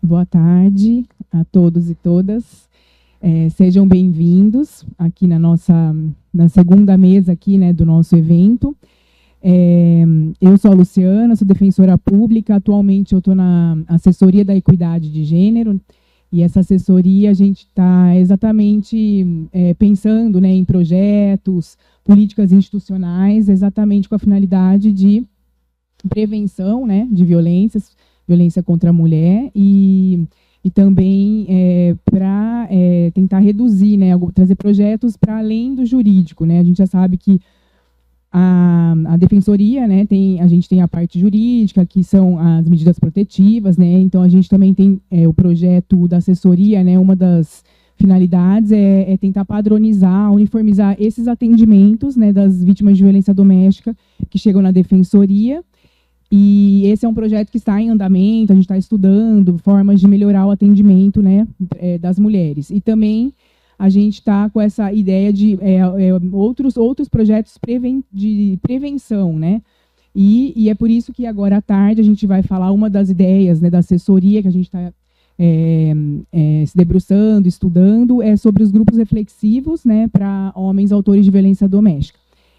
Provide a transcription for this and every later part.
Boa tarde a todos e todas. Sejam bem-vindos aqui na segunda mesa aqui, né, do nosso evento. Eu sou a Luciana, sou defensora pública. Atualmente eu estou na assessoria da equidade de gênero. E essa assessoria a gente está exatamente pensando, né, em projetos, políticas institucionais, exatamente com a finalidade de prevenção, né, de violência contra a mulher e também para tentar reduzir, né, trazer projetos para além do jurídico, né. A gente já sabe que a defensoria, né, a gente tem a parte jurídica, que são as medidas protetivas, né. Então a gente também tem o projeto da assessoria, né. Uma das finalidades é tentar padronizar, uniformizar esses atendimentos, né, das vítimas de violência doméstica que chegam na defensoria. E esse é um projeto que está em andamento, a gente está estudando formas de melhorar o atendimento, né, das mulheres. E também a gente está com essa ideia de outros projetos de prevenção, né? E é por isso que agora à tarde a gente vai falar uma das ideias, né, da assessoria que a gente está se debruçando, estudando, sobre os grupos reflexivos, né, para homens autores de violência doméstica.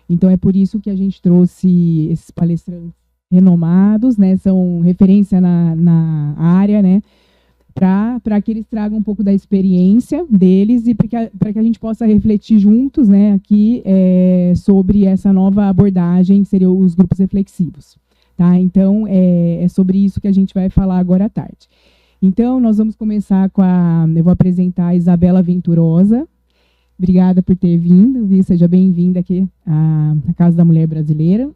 Então é por isso que a gente trouxe esses palestrantes renomados, né, são referência na área, né, para que eles tragam um pouco da experiência deles e para que a gente possa refletir juntos, né, aqui sobre essa nova abordagem, que seriam os grupos reflexivos. Tá? Então, é sobre isso que a gente vai falar agora à tarde. Então, nós vamos começar eu vou apresentar a Isabela Venturosa. Obrigada por ter vindo, viu? Seja bem-vinda aqui à Casa da Mulher Brasileira.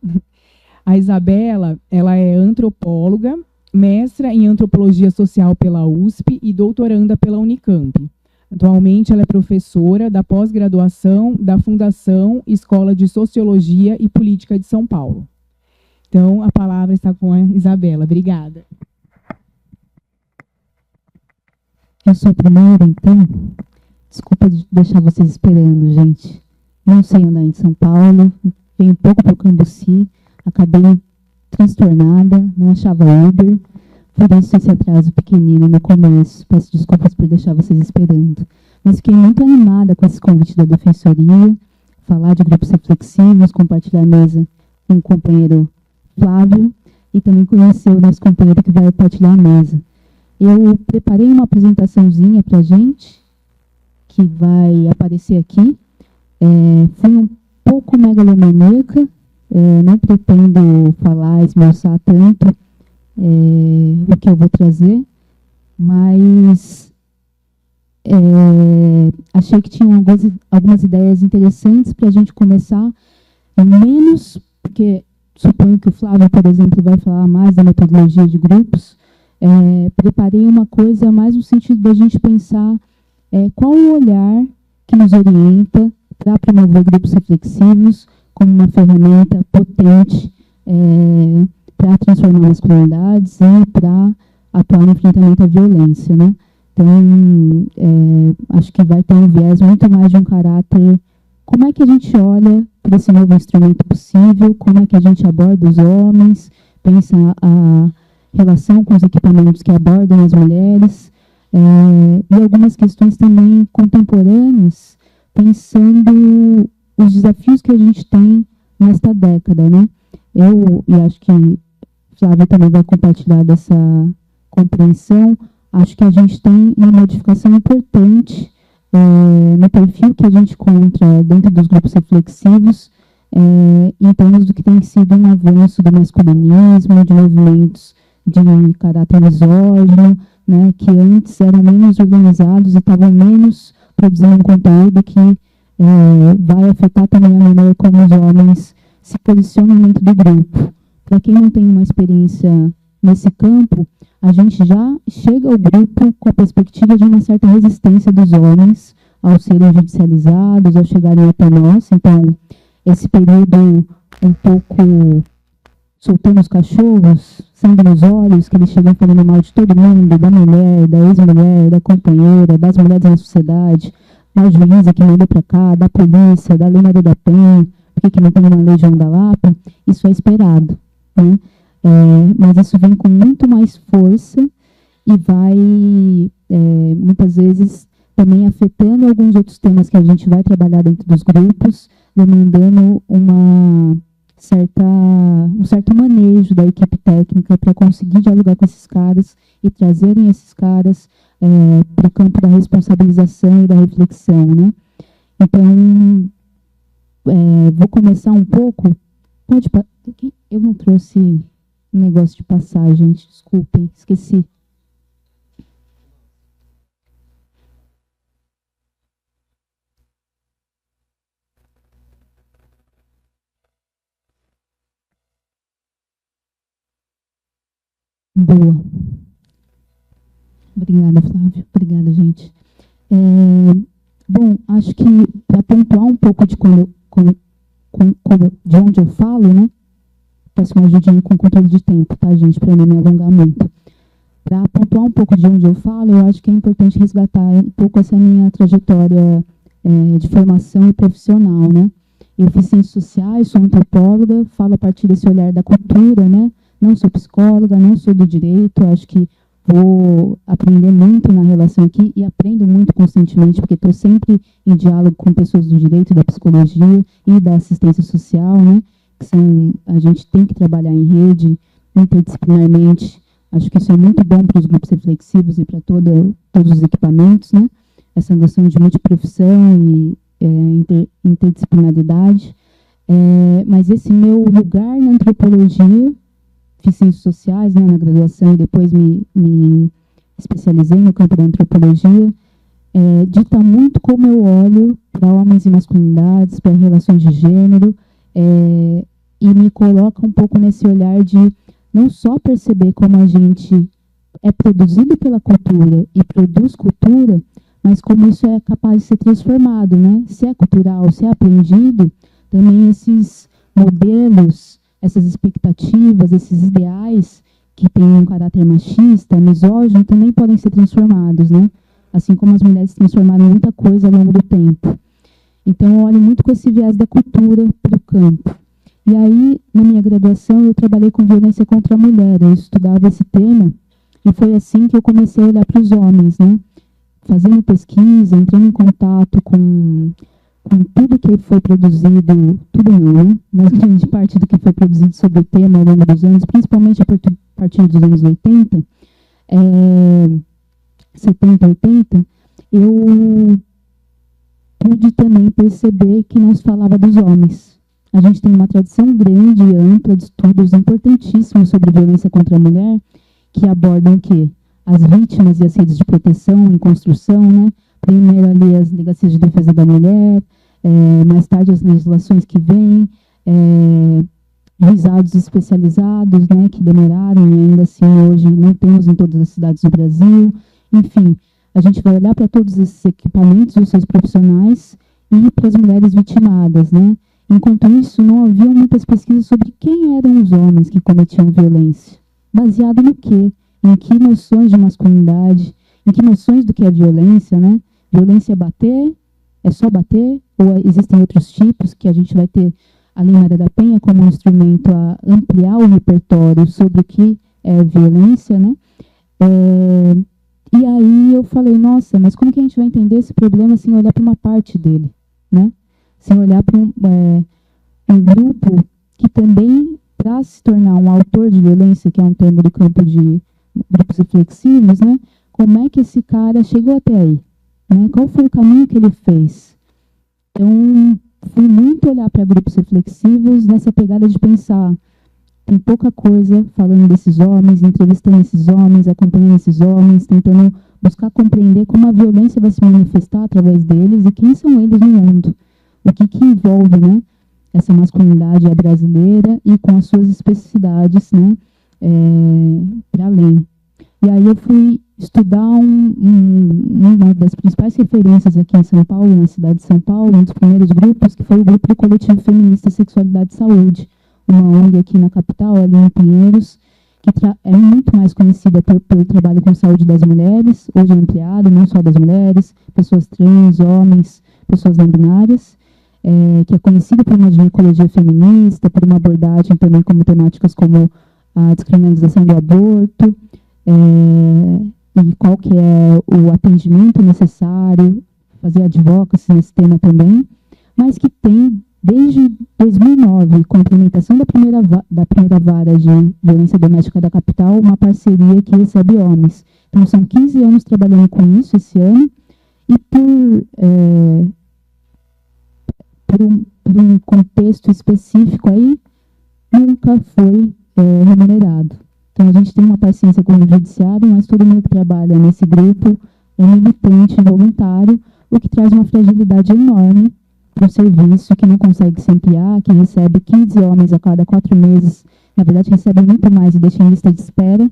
A Isabela, ela é antropóloga, mestra em antropologia social pela USP e doutoranda pela Unicamp. Atualmente, ela é professora da pós-graduação da Fundação Escola de Sociologia e Política de São Paulo. Então, a palavra está com a Isabela. Obrigada. Eu sou a primeira, então. Desculpa de deixar vocês esperando, gente. Não sei andar em São Paulo, venho um pouco para o Cambuci, acabei transtornada, não achava Uber, por isso esse atraso pequenino no começo. Peço desculpas por deixar vocês esperando. Mas fiquei muito animada com esse convite da Defensoria, falar de grupos reflexivos, compartilhar a mesa com o companheiro Flávio e também conhecer o nosso companheiro que vai partilhar a mesa. Eu preparei uma apresentaçãozinha para a gente, que vai aparecer aqui. Fui um pouco megalomaníaca, não pretendo falar, esmiuçar tanto o que eu vou trazer, mas achei que tinham algumas ideias interessantes para a gente começar, menos, porque suponho que o Flávio, por exemplo, vai falar mais da metodologia de grupos. Preparei uma coisa mais no sentido da gente pensar qual o olhar que nos orienta para promover grupos reflexivos como uma ferramenta potente para transformar masculinidades e para atuar no enfrentamento à violência, né? Então, acho que vai ter um viés muito mais de um caráter, como é que a gente olha para esse novo instrumento possível, como é que a gente aborda os homens, pensa a relação com os equipamentos que abordam as mulheres, e algumas questões também contemporâneas, pensando os desafios que a gente tem nesta década, né? E acho que Flávia também vai compartilhar dessa compreensão. Acho que a gente tem uma modificação importante no perfil que a gente encontra dentro dos grupos reflexivos, em termos do que tem sido um avanço do masculinismo, de movimentos de caráter misógino, né, que antes eram menos organizados e estavam menos produzindo um conteúdo que vai afetar também a maneira como os homens se posicionam dentro do grupo. Para quem não tem uma experiência nesse campo, a gente já chega ao grupo com a perspectiva de uma certa resistência dos homens ao serem judicializados, ao chegarem até nós. Então, esse período um pouco soltando os cachorros, sangue nos olhos, que eles chegam falando mal de todo mundo, da mulher, da ex-mulher, da companheira, das mulheres na sociedade, da juíza que manda para cá, da polícia, da lei Maria da Penha, porque não tem uma lei João da Lapa, isso é esperado, né? Mas isso vem com muito mais força e vai, muitas vezes, também afetando alguns outros temas que a gente vai trabalhar dentro dos grupos, demandando um certo manejo da equipe técnica para conseguir dialogar com esses caras e trazerem esses caras para o campo da responsabilização e da reflexão, né? Então, vou começar um pouco. Eu não trouxe um negócio de passar, gente, desculpem, esqueci. Boa. Obrigada, Flávio. Obrigada, gente. Bom, acho que para pontuar um pouco de onde eu falo, né? Peço uma ajudinha com controle de tempo, tá, gente? Para não me alongar muito. Para pontuar um pouco de onde eu falo, eu acho que é importante resgatar um pouco essa minha trajetória de formação e profissional, né? Eu fiz ciências sociais, sou antropóloga, falo a partir desse olhar da cultura, né? Não sou psicóloga, não sou do direito, acho que vou aprender muito na relação aqui e aprendo muito constantemente, porque estou sempre em diálogo com pessoas do direito, da psicologia e da assistência social, né? A gente tem que trabalhar em rede, interdisciplinarmente. Acho que isso é muito bom para os grupos reflexivos e para todos os equipamentos, né? Essa noção de multiprofissão e interdisciplinaridade. Mas esse meu lugar na antropologia, fiz ciências sociais, né, na graduação, e depois me especializei no campo da antropologia, dita muito como eu olho para homens e masculinidades, para relações de gênero, e me coloca um pouco nesse olhar de não só perceber como a gente é produzido pela cultura e produz cultura, mas como isso é capaz de ser transformado, né? Se é cultural, se é aprendido, também esses modelos, essas expectativas, esses ideais que têm um caráter machista, misógino, também podem ser transformados, né? Assim como as mulheres transformaram muita coisa ao longo do tempo. Então, eu olho muito com esse viés da cultura para o campo. E aí, na minha graduação, eu trabalhei com violência contra a mulher, eu estudava esse tema, e foi assim que eu comecei a olhar para os homens, né? Fazendo pesquisa, entrando em contato com tudo que foi produzido, tudo não, né? Mas grande parte do que foi produzido sobre o tema ao longo dos anos, principalmente a partir dos anos 80, 70, 80, eu pude também perceber que não se falava dos homens. A gente tem uma tradição grande e ampla de estudos importantíssimos sobre violência contra a mulher, que abordam o quê? As vítimas e as redes de proteção em construção, né? Primeiro ali as delegacias de defesa da mulher, mais tarde as legislações que vêm, juizados especializados, né, que demoraram e ainda assim hoje não temos em todas as cidades do Brasil. Enfim, a gente vai olhar para todos esses equipamentos, os seus profissionais e para as mulheres vitimadas, né? Enquanto isso, não havia muitas pesquisas sobre quem eram os homens que cometiam violência. Baseado no quê? Em que noções de masculinidade, em que noções do que é violência, né? Violência é bater? É só bater? Ou existem outros tipos que a gente vai ter a Lei Maria da Penha como um instrumento a ampliar o repertório sobre o que é violência, né? E aí eu falei, nossa, mas como que a gente vai entender esse problema sem olhar para uma parte dele, né? Sem olhar para um grupo que também, para se tornar um autor de violência, que é um termo do campo de grupos reflexivos, né? Como é que esse cara chegou até aí? Né? Qual foi o caminho que ele fez? Então, fui muito olhar para grupos reflexivos nessa pegada de pensar, tem pouca coisa falando desses homens, entrevistando esses homens, acompanhando esses homens, tentando buscar compreender como a violência vai se manifestar através deles e quem são eles no mundo. O que envolve, né, essa masculinidade brasileira e com as suas especificidades, né, para além. E aí eu fui estudar uma das principais referências aqui em São Paulo, na cidade de São Paulo, um dos primeiros grupos, que foi o grupo do Coletivo Feminista Sexualidade e Saúde, uma ONG aqui na capital, ali em Pinheiros, que é muito mais conhecida pelo trabalho com saúde das mulheres, hoje é ampliado, não só das mulheres, pessoas trans, homens, pessoas não binárias, que é conhecida por uma ginecologia feminista, por uma abordagem também como temáticas como a descriminalização do aborto, e qual que é o atendimento necessário, fazer advocacy nesse tema também, mas que tem, desde 2009, com a implementação da primeira vara de violência doméstica da capital, uma parceria que recebe homens. Então, são 15 anos trabalhando com isso esse ano, e por um contexto específico aí, nunca foi remunerado. Então, a gente tem uma paciência com o judiciário, mas todo mundo que trabalha nesse grupo é militante, voluntário, o que traz uma fragilidade enorme para o serviço, que não consegue se ampliar, que recebe 15 homens a cada 4 meses, na verdade recebe muito mais e deixa em lista de espera,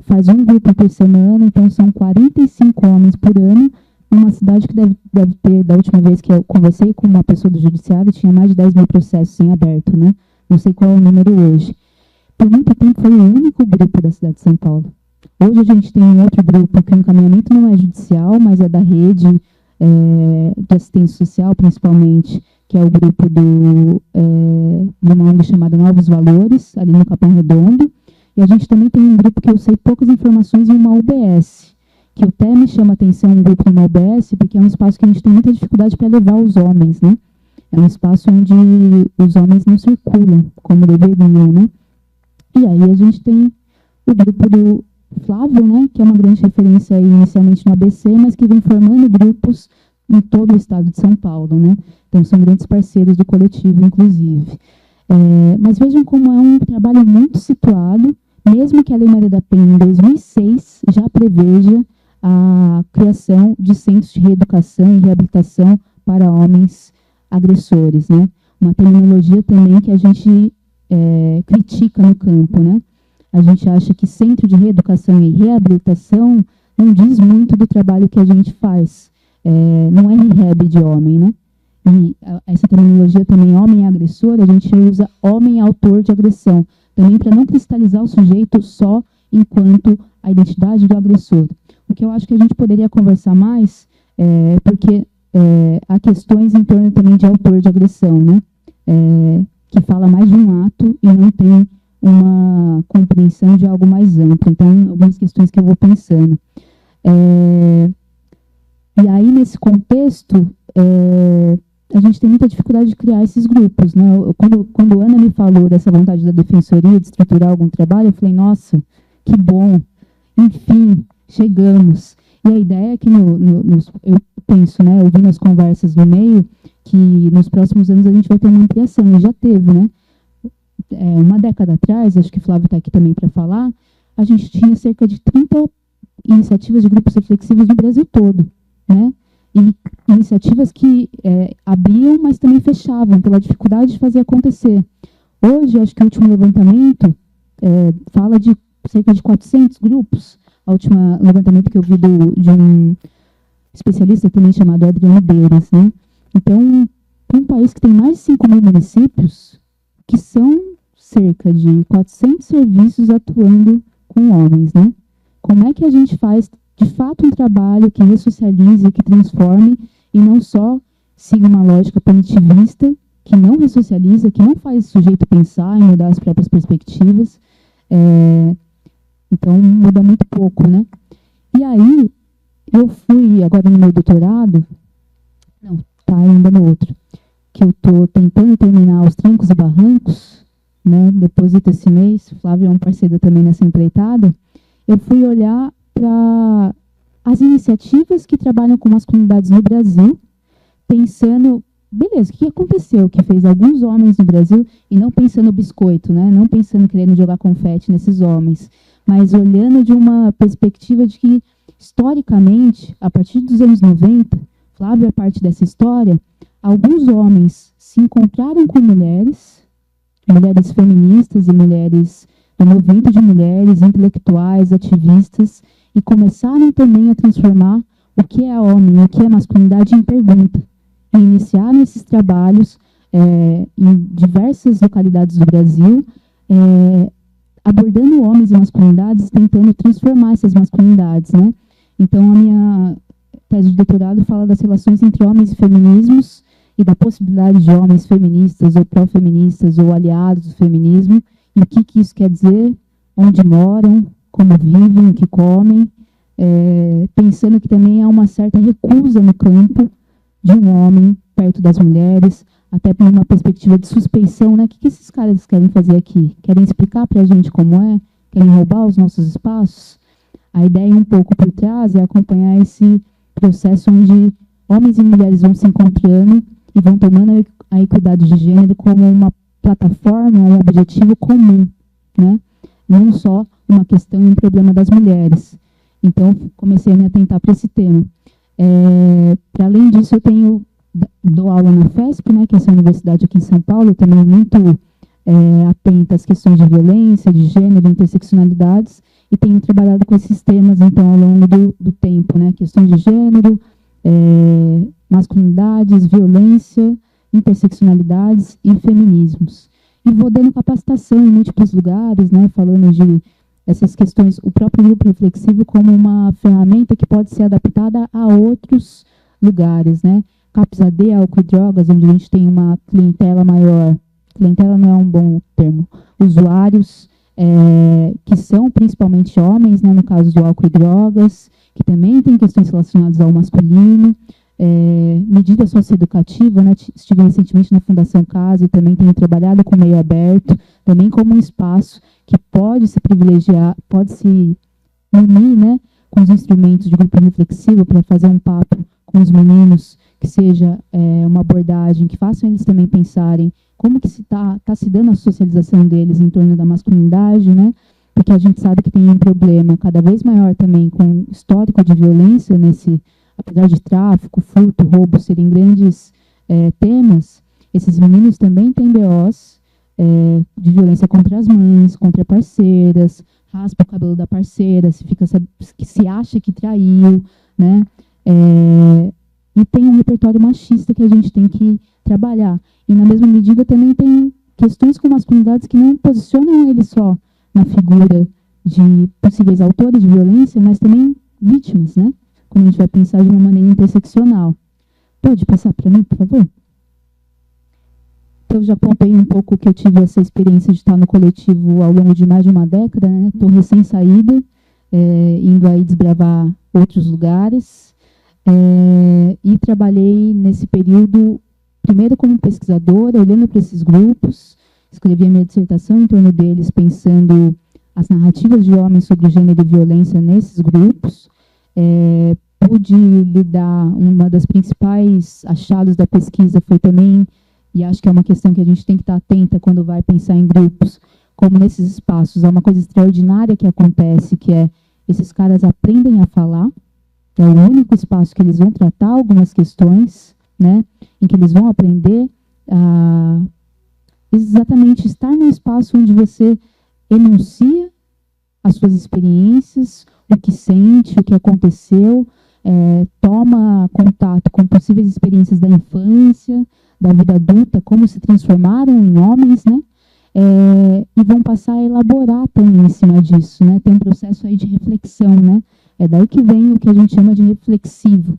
faz um grupo por semana, então são 45 homens por ano, numa cidade que deve ter, da última vez que eu conversei com uma pessoa do judiciário, tinha mais de 10 mil processos em aberto, né? Não sei qual é o número hoje. Por muito tempo foi o único grupo da cidade de São Paulo. Hoje a gente tem um outro grupo que o encaminhamento não é judicial, mas é da rede de assistência social, principalmente, que é o grupo de uma ONG chamada Novos Valores, ali no Capão Redondo. E a gente também tem um grupo que eu sei poucas informações em uma UBS, que até me chama a atenção um grupo numa UBS, porque é um espaço que a gente tem muita dificuldade para levar os homens, né? É um espaço onde os homens não circulam como deveriam, né? E aí a gente tem o grupo do Flávio, né, que é uma grande referência aí, inicialmente no ABC, mas que vem formando grupos em todo o estado de São Paulo, né? Então são grandes parceiros do coletivo, inclusive. Mas vejam como é um trabalho muito situado, mesmo que a Lei Maria da Penha, em 2006, já preveja a criação de centros de reeducação e reabilitação para homens agressores, né? Uma terminologia também que a gente critica no campo, né? A gente acha que centro de reeducação e reabilitação não diz muito do trabalho que a gente faz. Não é rehab de homem, né? E essa terminologia também, homem agressor, a gente usa homem autor de agressão, também para não cristalizar o sujeito só enquanto a identidade do agressor. O que eu acho que a gente poderia conversar mais, porque há questões em torno também de autor de agressão, né? Que fala mais de um ato e não tem uma compreensão de algo mais amplo. Então, algumas questões que eu vou pensando. E aí, nesse contexto, a gente tem muita dificuldade de criar esses grupos, né? Quando a Ana me falou dessa vontade da defensoria de estruturar algum trabalho, eu falei, nossa, que bom, enfim, chegamos. E a ideia é que, eu penso, né, ouvindo as conversas no meio, que nos próximos anos a gente vai ter uma ampliação, e já teve, né? Uma década atrás, acho que o Flávio está aqui também para falar, a gente tinha cerca de 30 iniciativas de grupos reflexivos no Brasil todo, né? E iniciativas que abriam, mas também fechavam, pela dificuldade de fazer acontecer. Hoje, acho que o último levantamento fala de cerca de 400 grupos. O último levantamento que eu vi de um especialista também chamado Adriano Beiras, né? Então, para um país que tem mais de 5 mil municípios, que são cerca de 400 serviços atuando com homens, né? Como é que a gente faz, de fato, um trabalho que ressocialize, que transforme, e não só siga uma lógica punitivista, que não ressocializa, que não faz o sujeito pensar e mudar as próprias perspectivas. Então, muda muito pouco, né? E aí, eu fui, agora no meu doutorado, não, tá ainda no outro, que eu estou tentando terminar os trancos e barrancos, né? Deposito esse mês, o Flávio é um parceiro também nessa empreitada, eu fui olhar para as iniciativas que trabalham com masculinidades no Brasil, pensando, beleza, o que aconteceu que fez alguns homens no Brasil, e não pensando no biscoito, né? Não pensando querendo jogar confete nesses homens, mas olhando de uma perspectiva de que, historicamente, a partir dos anos 90, Flávio é parte dessa história, alguns homens se encontraram com mulheres feministas e mulheres do movimento de mulheres, intelectuais, ativistas, e começaram também a transformar o que é homem, o que é masculinidade em pergunta. E iniciaram esses trabalhos em diversas localidades do Brasil, abordando homens e masculinidades, tentando transformar essas masculinidades, né? Então, a minha tese de doutorado fala das relações entre homens e feminismos e da possibilidade de homens feministas ou pró-feministas ou aliados do feminismo, e o que isso quer dizer, onde moram, como vivem, o que comem, pensando que também há uma certa recusa no campo de um homem perto das mulheres, até por uma perspectiva de suspeição, né? O que esses caras querem fazer aqui? Querem explicar para a gente como é? Querem roubar os nossos espaços? A ideia um pouco por trás é acompanhar esse processo onde homens e mulheres vão se encontrando e vão tomando a equidade de gênero como uma plataforma, um objetivo comum, né? Não só uma questão e um problema das mulheres. Então, comecei a me atentar para esse tema. Para além disso, eu dou aula na FESP, né, que é essa universidade aqui em São Paulo, também muito atenta às questões de violência, de gênero, interseccionalidades, e tenho trabalhado com esses temas, então, ao longo do tempo, né, questões de gênero, masculinidades, violência, interseccionalidades e feminismos. E vou dando capacitação em múltiplos lugares, né, falando de essas questões, o próprio grupo reflexivo como uma ferramenta que pode ser adaptada a outros lugares, né? CAPS AD, álcool e drogas, onde a gente tem uma clientela maior, clientela não é um bom termo, usuários que são principalmente homens, né, no caso do álcool e drogas, que também tem questões relacionadas ao masculino, medida socioeducativa, né, estive recentemente na Fundação Casa e também tenho trabalhado com o meio aberto, também como um espaço que pode se privilegiar, pode se unir, né, com os instrumentos de grupo reflexivo para fazer um papo com os meninos, que seja uma abordagem que faça eles também pensarem como que se tá se dando a socialização deles em torno da masculinidade, né? Porque a gente sabe que tem um problema cada vez maior também com histórico de violência apesar de tráfico, furto, roubo serem grandes temas, esses meninos também têm BOs de violência contra as mães, contra parceiras, raspa o cabelo da parceira, se acha que traiu, né? E tem um repertório machista que a gente tem que trabalhar. E, na mesma medida, também tem questões com masculinidades que não posicionam ele só na figura de possíveis autores de violência, mas também vítimas, né? Quando a gente vai pensar de uma maneira interseccional. Pode passar para mim, por favor? Então, eu já contei um pouco que eu tive essa experiência de estar no coletivo ao longo de mais de uma década, né? Estou recém-saída, indo aí desbravar outros lugares. E trabalhei nesse período, primeiro como pesquisadora, olhando para esses grupos, escrevi a minha dissertação em torno deles, pensando as narrativas de homens sobre gênero e violência nesses grupos. Pude lidar, uma das principais achados da pesquisa foi também, e acho que é uma questão que a gente tem que estar atenta quando vai pensar em grupos, como nesses espaços, há uma coisa extraordinária que acontece, que é, esses caras aprendem a falar, é o único espaço que eles vão tratar algumas questões, né, em que eles vão aprender a exatamente estar num espaço onde você enuncia as suas experiências, o que sente, o que aconteceu, toma contato com possíveis experiências da infância, da vida adulta, como se transformaram em homens, né, e vão passar a elaborar também em cima disso, né, tem um processo aí de reflexão, né, é daí que vem o que a gente chama de reflexivo.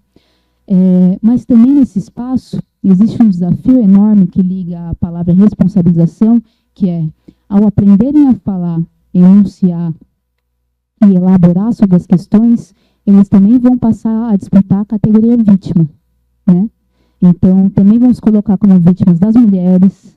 Mas também nesse espaço existe um desafio enorme que liga a palavra responsabilização, que é, ao aprenderem a falar, enunciar e elaborar sobre as questões, eles também vão passar a disputar a categoria vítima, né? Então, também vão se colocar como vítimas das mulheres,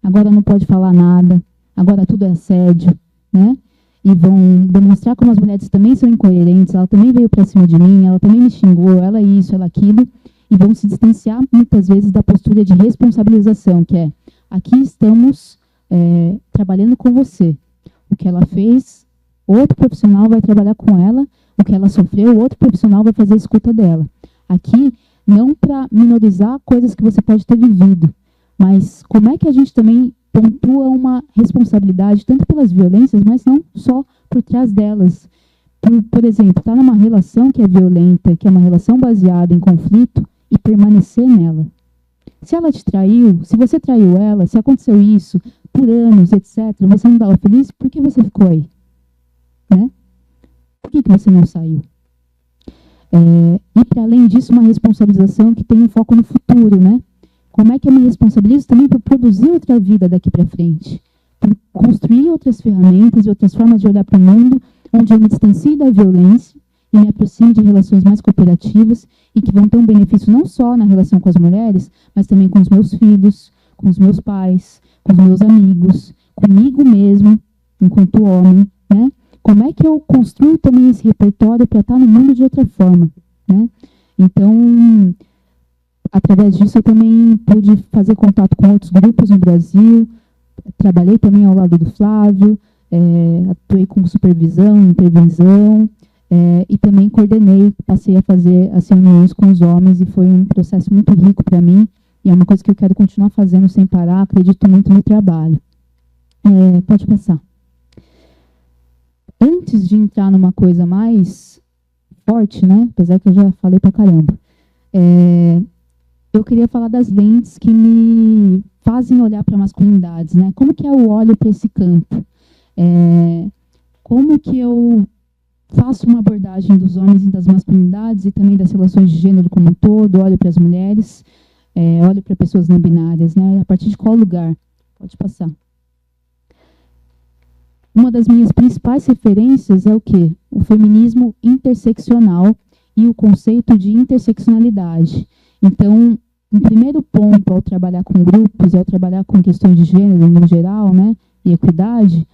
agora não pode falar nada, agora tudo é assédio, né? E vão demonstrar como as mulheres também são incoerentes, ela também veio para cima de mim, ela também me xingou, ela isso, ela aquilo, e vão se distanciar muitas vezes da postura de responsabilização, que é, aqui estamos trabalhando com você. O que ela fez, outro profissional vai trabalhar com ela, o que ela sofreu, outro profissional vai fazer a escuta dela. Aqui, não para minorizar coisas que você pode ter vivido, mas como é que a gente também pontua uma responsabilidade, tanto pelas violências, mas não só por trás delas. Por exemplo, estar numa relação que é violenta, que é uma relação baseada em conflito, e permanecer nela. Se ela te traiu, se você traiu ela, se aconteceu isso, por anos, etc., você não estava feliz, por que você ficou aí? Né? Por que você não saiu? E, para além disso, uma responsabilização que tem um foco no futuro, né? Como é que eu me responsabilizo também por produzir outra vida daqui para frente? Por construir outras ferramentas e outras formas de olhar para o mundo, onde eu me distancie da violência e me aproxime de relações mais cooperativas e que vão ter um benefício não só na relação com as mulheres, mas também com os meus filhos, com os meus pais, com os meus amigos, comigo mesmo, enquanto homem, né? Como é que eu construo também esse repertório para estar no mundo de outra forma, né? Então, através disso, eu também pude fazer contato com outros grupos no Brasil, trabalhei também ao lado do Flávio, atuei como supervisão, intervenção, e também coordenei, passei a fazer as reuniões com os homens, e foi um processo muito rico para mim, e é uma coisa que eu quero continuar fazendo sem parar, acredito muito no trabalho. Pode passar. Antes de entrar numa coisa mais forte, né, apesar que eu já falei pra caramba, eu queria falar das lentes que me fazem olhar para masculinidades, né? Como que eu olho para esse campo? Como que eu faço uma abordagem dos homens e das masculinidades e também das relações de gênero como um todo, olho para as mulheres, olho para pessoas não binárias, né? A partir de qual lugar? Pode passar. Uma das minhas principais referências é o quê? O feminismo interseccional e o conceito de interseccionalidade. Então, um primeiro ponto ao trabalhar com grupos, ao trabalhar com questões de gênero no geral, né, e equidade,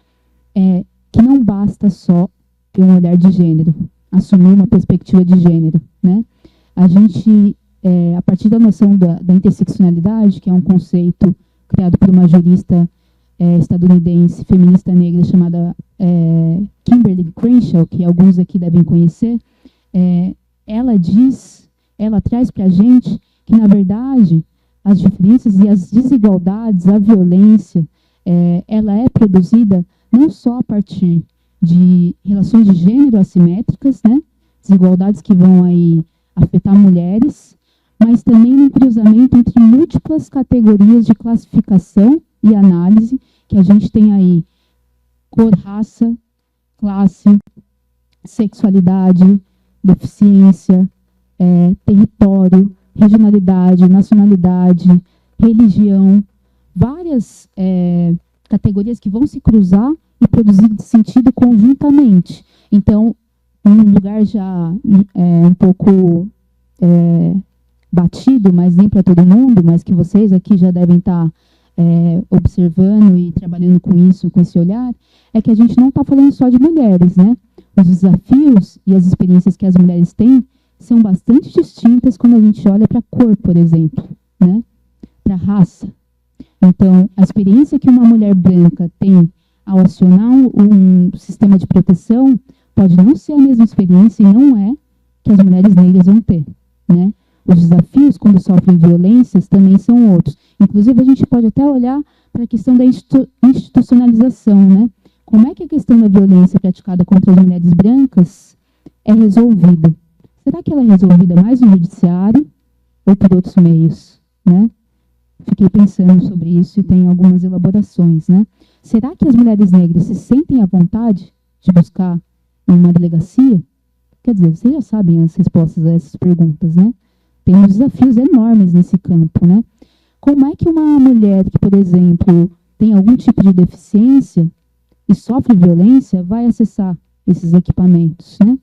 é que não basta só ter um olhar de gênero, assumir uma perspectiva de gênero, né? A gente, a partir da noção da interseccionalidade, que é um conceito criado por uma jurista estadunidense, feminista negra, chamada Kimberly Crenshaw, que alguns aqui devem conhecer, ela traz para a gente que, na verdade, as diferenças e as desigualdades, a violência, ela é produzida não só a partir de relações de gênero assimétricas, né? Desigualdades que vão aí afetar mulheres, mas também no cruzamento entre múltiplas categorias de classificação e análise, que a gente tem aí cor, raça, classe, sexualidade, deficiência, território, regionalidade, nacionalidade, religião, várias categorias que vão se cruzar e produzir sentido conjuntamente. Então, um lugar já um pouco batido, mas nem para todo mundo, mas que vocês aqui já devem estar observando e trabalhando com isso, com esse olhar, é que a gente não está falando só de mulheres, né? Os desafios e as experiências que as mulheres têm são bastante distintas quando a gente olha para a cor, por exemplo, né? Para a raça. Então, a experiência que uma mulher branca tem ao acionar um sistema de proteção pode não ser a mesma experiência e não é que as mulheres negras vão ter, né? Os desafios, quando sofrem violências, também são outros. Inclusive, a gente pode até olhar para a questão da institucionalização, né? Como é que a questão da violência praticada contra as mulheres brancas é resolvida? Será que ela é resolvida mais no judiciário ou por outros meios, né? Fiquei pensando sobre isso e tem algumas elaborações, né? Será que as mulheres negras se sentem à vontade de buscar uma delegacia? Quer dizer, vocês já sabem as respostas a essas perguntas, né? Tem uns desafios enormes nesse campo, né? Como é que uma mulher que, por exemplo, tem algum tipo de deficiência e sofre violência vai acessar esses equipamentos, né?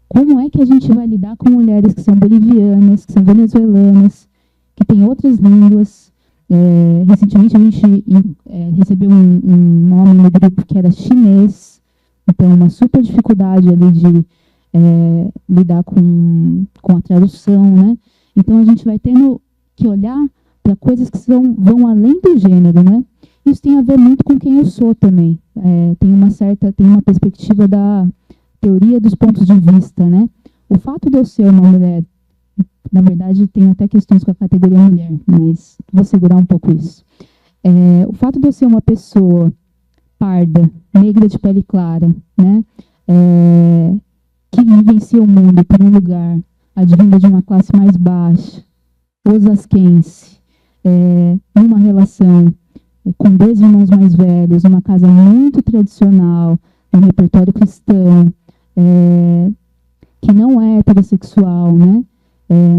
Como é que a gente vai lidar com mulheres que são bolivianas, que são venezuelanas, que têm outras línguas? Recentemente a gente recebeu um homem no grupo que era chinês, então uma super dificuldade ali de lidar com a tradução, né? Então a gente vai tendo que olhar para coisas que vão além do gênero, né? Isso tem a ver muito com quem eu sou também. Tem uma perspectiva da teoria dos pontos de vista, né? O fato de eu ser uma mulher, na verdade, tem até questões com a categoria mulher, mas vou segurar um pouco isso. O fato de eu ser uma pessoa parda, negra de pele clara, né? Que vivencia o mundo por um lugar, advinda de uma classe mais baixa, osasquense, numa relação com 2 irmãos mais velhos, uma casa muito tradicional, um repertório cristão, que não é heterossexual, né?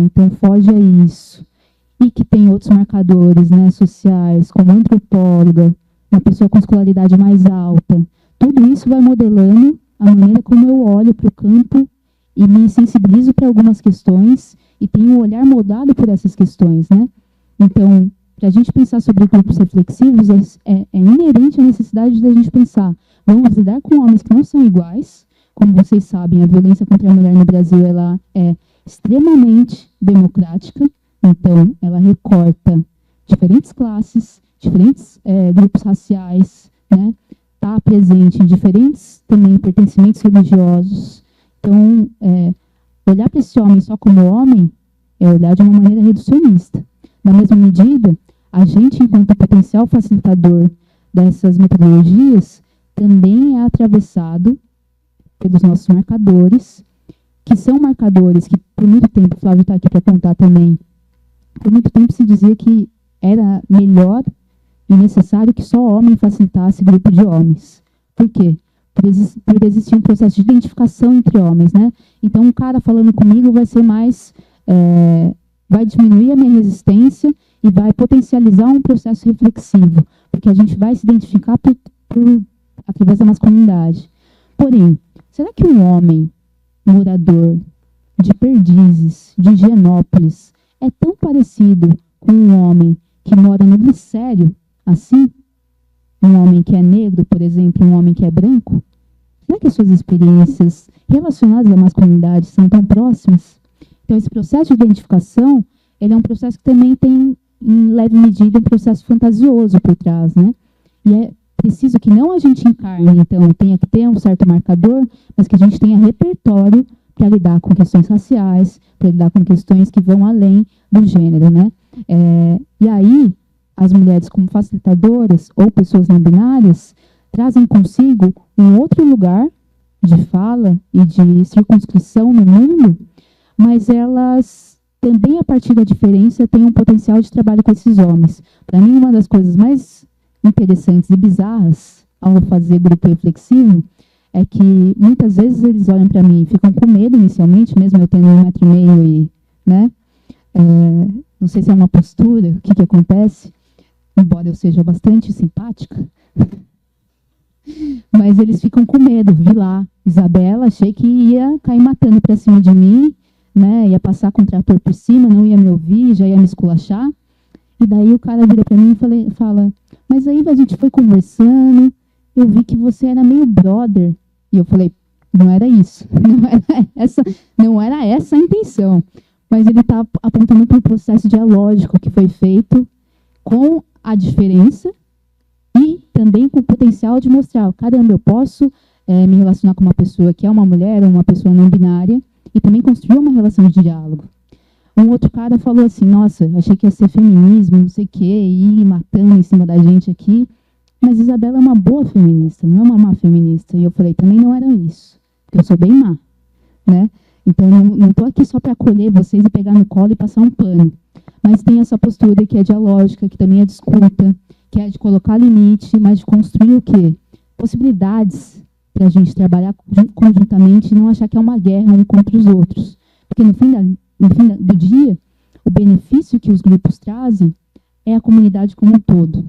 Então foge a isso. E que tem outros marcadores, né, sociais, como antropóloga, uma pessoa com escolaridade mais alta. tudo isso vai modelando a maneira como eu olho para o campo e me sensibilizo para algumas questões e tenho um olhar moldado por essas questões, né? Então, para a gente pensar sobre grupos reflexivos, é inerente a necessidade da gente pensar, vamos lidar com homens que não são iguais. Como vocês sabem, a violência contra a mulher no Brasil ela é extremamente democrática, então ela recorta diferentes classes, diferentes grupos raciais, né? Está presente em diferentes também pertencimentos religiosos. Então, olhar para esse homem só como homem é olhar de uma maneira reducionista. Na mesma medida, a gente, enquanto potencial facilitador dessas metodologias, também é atravessado pelos nossos marcadores, que são marcadores que, por muito tempo, o Flávio está aqui para contar também, por muito tempo se dizia que era melhor e necessário que só homem facilitasse grupo de homens. Por quê? Por existir um processo de identificação entre homens, né? Então, um cara falando comigo vai ser mais... vai diminuir a minha resistência e vai potencializar um processo reflexivo, porque a gente vai se identificar através da masculinidade. Porém, será que um homem morador de Perdizes, de Higienópolis, é tão parecido com um homem que mora no Glicério, assim? Um homem que é negro, por exemplo, um homem que é branco? Será que as suas experiências relacionadas à masculinidade são tão próximas? Então, esse processo de identificação, ele é um processo que também tem, em leve medida, um processo fantasioso por trás, né? E é preciso que não a gente encarne, então, tenha que ter um certo marcador, mas que a gente tenha repertório para lidar com questões raciais, para lidar com questões que vão além do gênero, né? E aí, as mulheres como facilitadoras ou pessoas não binárias trazem consigo um outro lugar de fala e de circunscrição no mundo, mas elas também, a partir da diferença, têm um potencial de trabalho com esses homens. Para mim, uma das coisas mais interessantes e bizarras ao fazer grupo reflexivo é que muitas vezes eles olham para mim e ficam com medo inicialmente, mesmo eu tendo 1,5 m e, né? Não sei se é uma postura, o que acontece, embora eu seja bastante simpática, mas eles ficam com medo. Vi lá, Isabela, achei que ia cair matando para cima de mim, né? Ia passar com o trator por cima, não ia me ouvir, já ia me esculachar. E daí o cara vira para mim e fala, mas aí a gente foi conversando, eu vi que você era meio brother. E eu falei, não era isso, não era essa a intenção. Mas ele está apontando para um processo dialógico que foi feito com a diferença e também com o potencial de mostrar, caramba, eu posso me relacionar com uma pessoa que é uma mulher ou uma pessoa não binária e também construir uma relação de diálogo. Um outro cara falou assim, nossa, achei que ia ser feminismo, não sei o quê, e ir matando em cima da gente aqui, mas Isabela é uma boa feminista, não é uma má feminista. E eu falei, também não era isso, porque eu sou bem má, né? Então, não estou aqui só para acolher vocês e pegar no colo e passar um pano. Mas tem essa postura que é dialógica, que também é de escuta, que é de colocar limite, mas de construir o quê? Possibilidades para a gente trabalhar conjuntamente e não achar que é uma guerra um contra os outros. Porque no fim do dia, o benefício que os grupos trazem é a comunidade como um todo.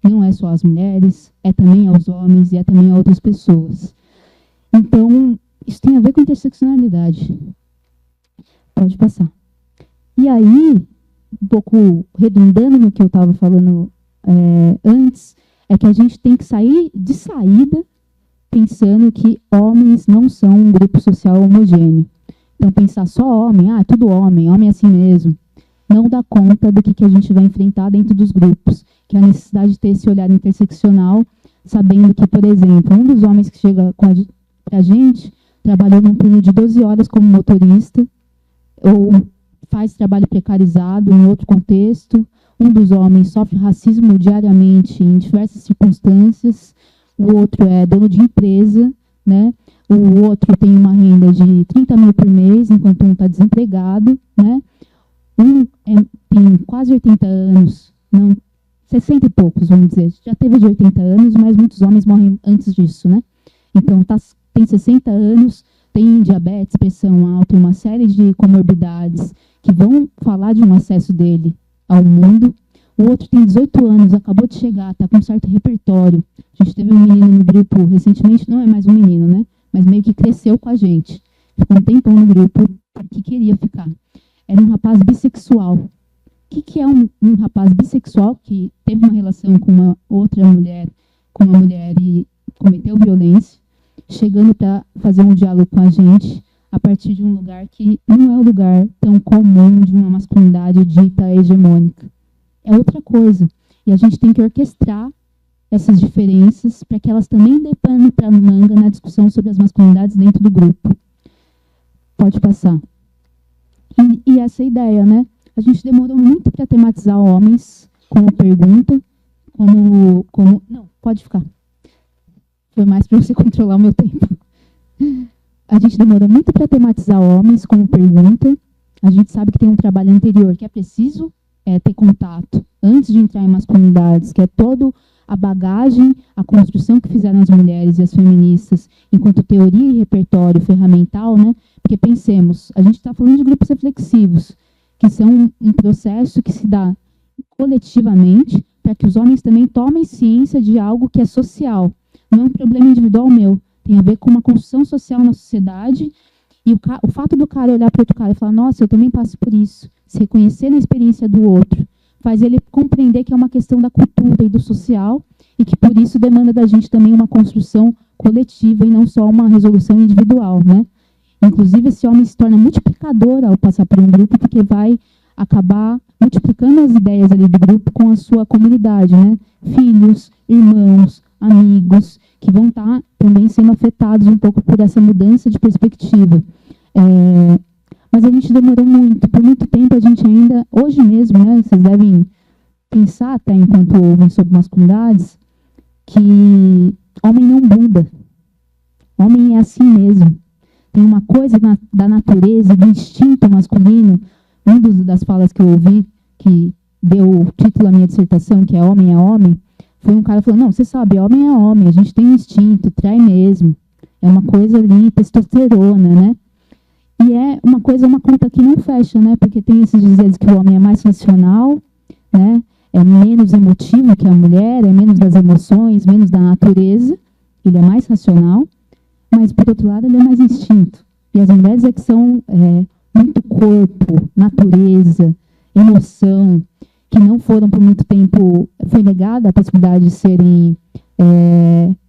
Não é só as mulheres, é também aos homens e é também a outras pessoas. Então, isso tem a ver com interseccionalidade. Pode passar. E aí, um pouco redundando no que eu estava falando antes, é que a gente tem que sair de saída pensando que homens não são um grupo social homogêneo. Então, pensar só homem, tudo homem é assim mesmo, não dá conta do que a gente vai enfrentar dentro dos grupos, que é a necessidade de ter esse olhar interseccional, sabendo que, por exemplo, um dos homens que chega para a gente trabalhou num turno de 12 horas como motorista, ou faz trabalho precarizado em outro contexto. Um dos homens sofre racismo diariamente em diversas circunstâncias, o outro é dono de empresa, né? O outro tem uma renda de 30 mil por mês, enquanto um está desempregado, né? Um tem quase 80 anos, 60 e poucos, vamos dizer. Já teve de 80 anos, mas muitos homens morrem antes disso, né? Então, tem 60 anos, tem diabetes, pressão alta, uma série de comorbidades que vão falar de um acesso dele ao mundo. O outro tem 18 anos, acabou de chegar, está com um certo repertório. A gente teve um menino no grupo recentemente, não é mais um menino, né? Mas meio que cresceu com a gente. Ficou um tempão no grupo porque queria ficar. Era um rapaz bissexual. O que é um rapaz bissexual que teve uma relação com uma outra mulher, com uma mulher e cometeu violência, chegando para fazer um diálogo com a gente a partir de um lugar que não é o lugar tão comum de uma masculinidade dita hegemônica. É outra coisa. E a gente tem que orquestrar essas diferenças para que elas também dê pano para manga na discussão sobre as masculinidades dentro do grupo. Pode passar. E essa ideia, né? A gente demorou muito para tematizar homens como pergunta, como... Não, pode ficar. Foi mais para você controlar o meu tempo. A gente demorou muito para tematizar homens como pergunta. A gente sabe que tem um trabalho anterior que é preciso ter contato antes de entrar em masculinidades, que é toda a bagagem, a construção que fizeram as mulheres e as feministas, enquanto teoria e repertório ferramental, né? Porque pensemos, a gente está falando de grupos reflexivos, que são um processo que se dá coletivamente para que os homens também tomem ciência de algo que é social. Não é um problema individual meu, tem a ver com uma construção social na sociedade, e o fato do cara olhar para outro cara e falar, nossa, eu também passo por isso, se reconhecer na experiência do outro, faz ele compreender que é uma questão da cultura e do social, e que por isso demanda da gente também uma construção coletiva e não só uma resolução individual, né? Inclusive, esse homem se torna multiplicador ao passar por um grupo, porque vai acabar multiplicando as ideias ali do grupo com a sua comunidade, né? Filhos, irmãos, amigos, que vão estar também sendo afetados um pouco por essa mudança de perspectiva. Mas a gente demorou muito, por muito tempo a gente ainda, hoje mesmo, né, vocês devem pensar até enquanto ouvem sobre masculinidades, que homem não muda. Homem é assim mesmo. Tem uma coisa da natureza, do instinto masculino, das falas que eu ouvi, que deu o título à minha dissertação, que é homem, foi um cara falando, não, você sabe, homem é homem, a gente tem um instinto, trai mesmo. É uma coisa ali, testosterona, né? E é uma coisa, uma conta que não fecha, né? Porque tem esses dizeres que o homem é mais racional, né? É menos emotivo que a mulher, é menos das emoções, menos da natureza. Ele é mais racional, mas, por outro lado, ele é mais instinto. E as mulheres é que são muito corpo, natureza, emoção, que não foram por muito tempo, foi negada a possibilidade de serem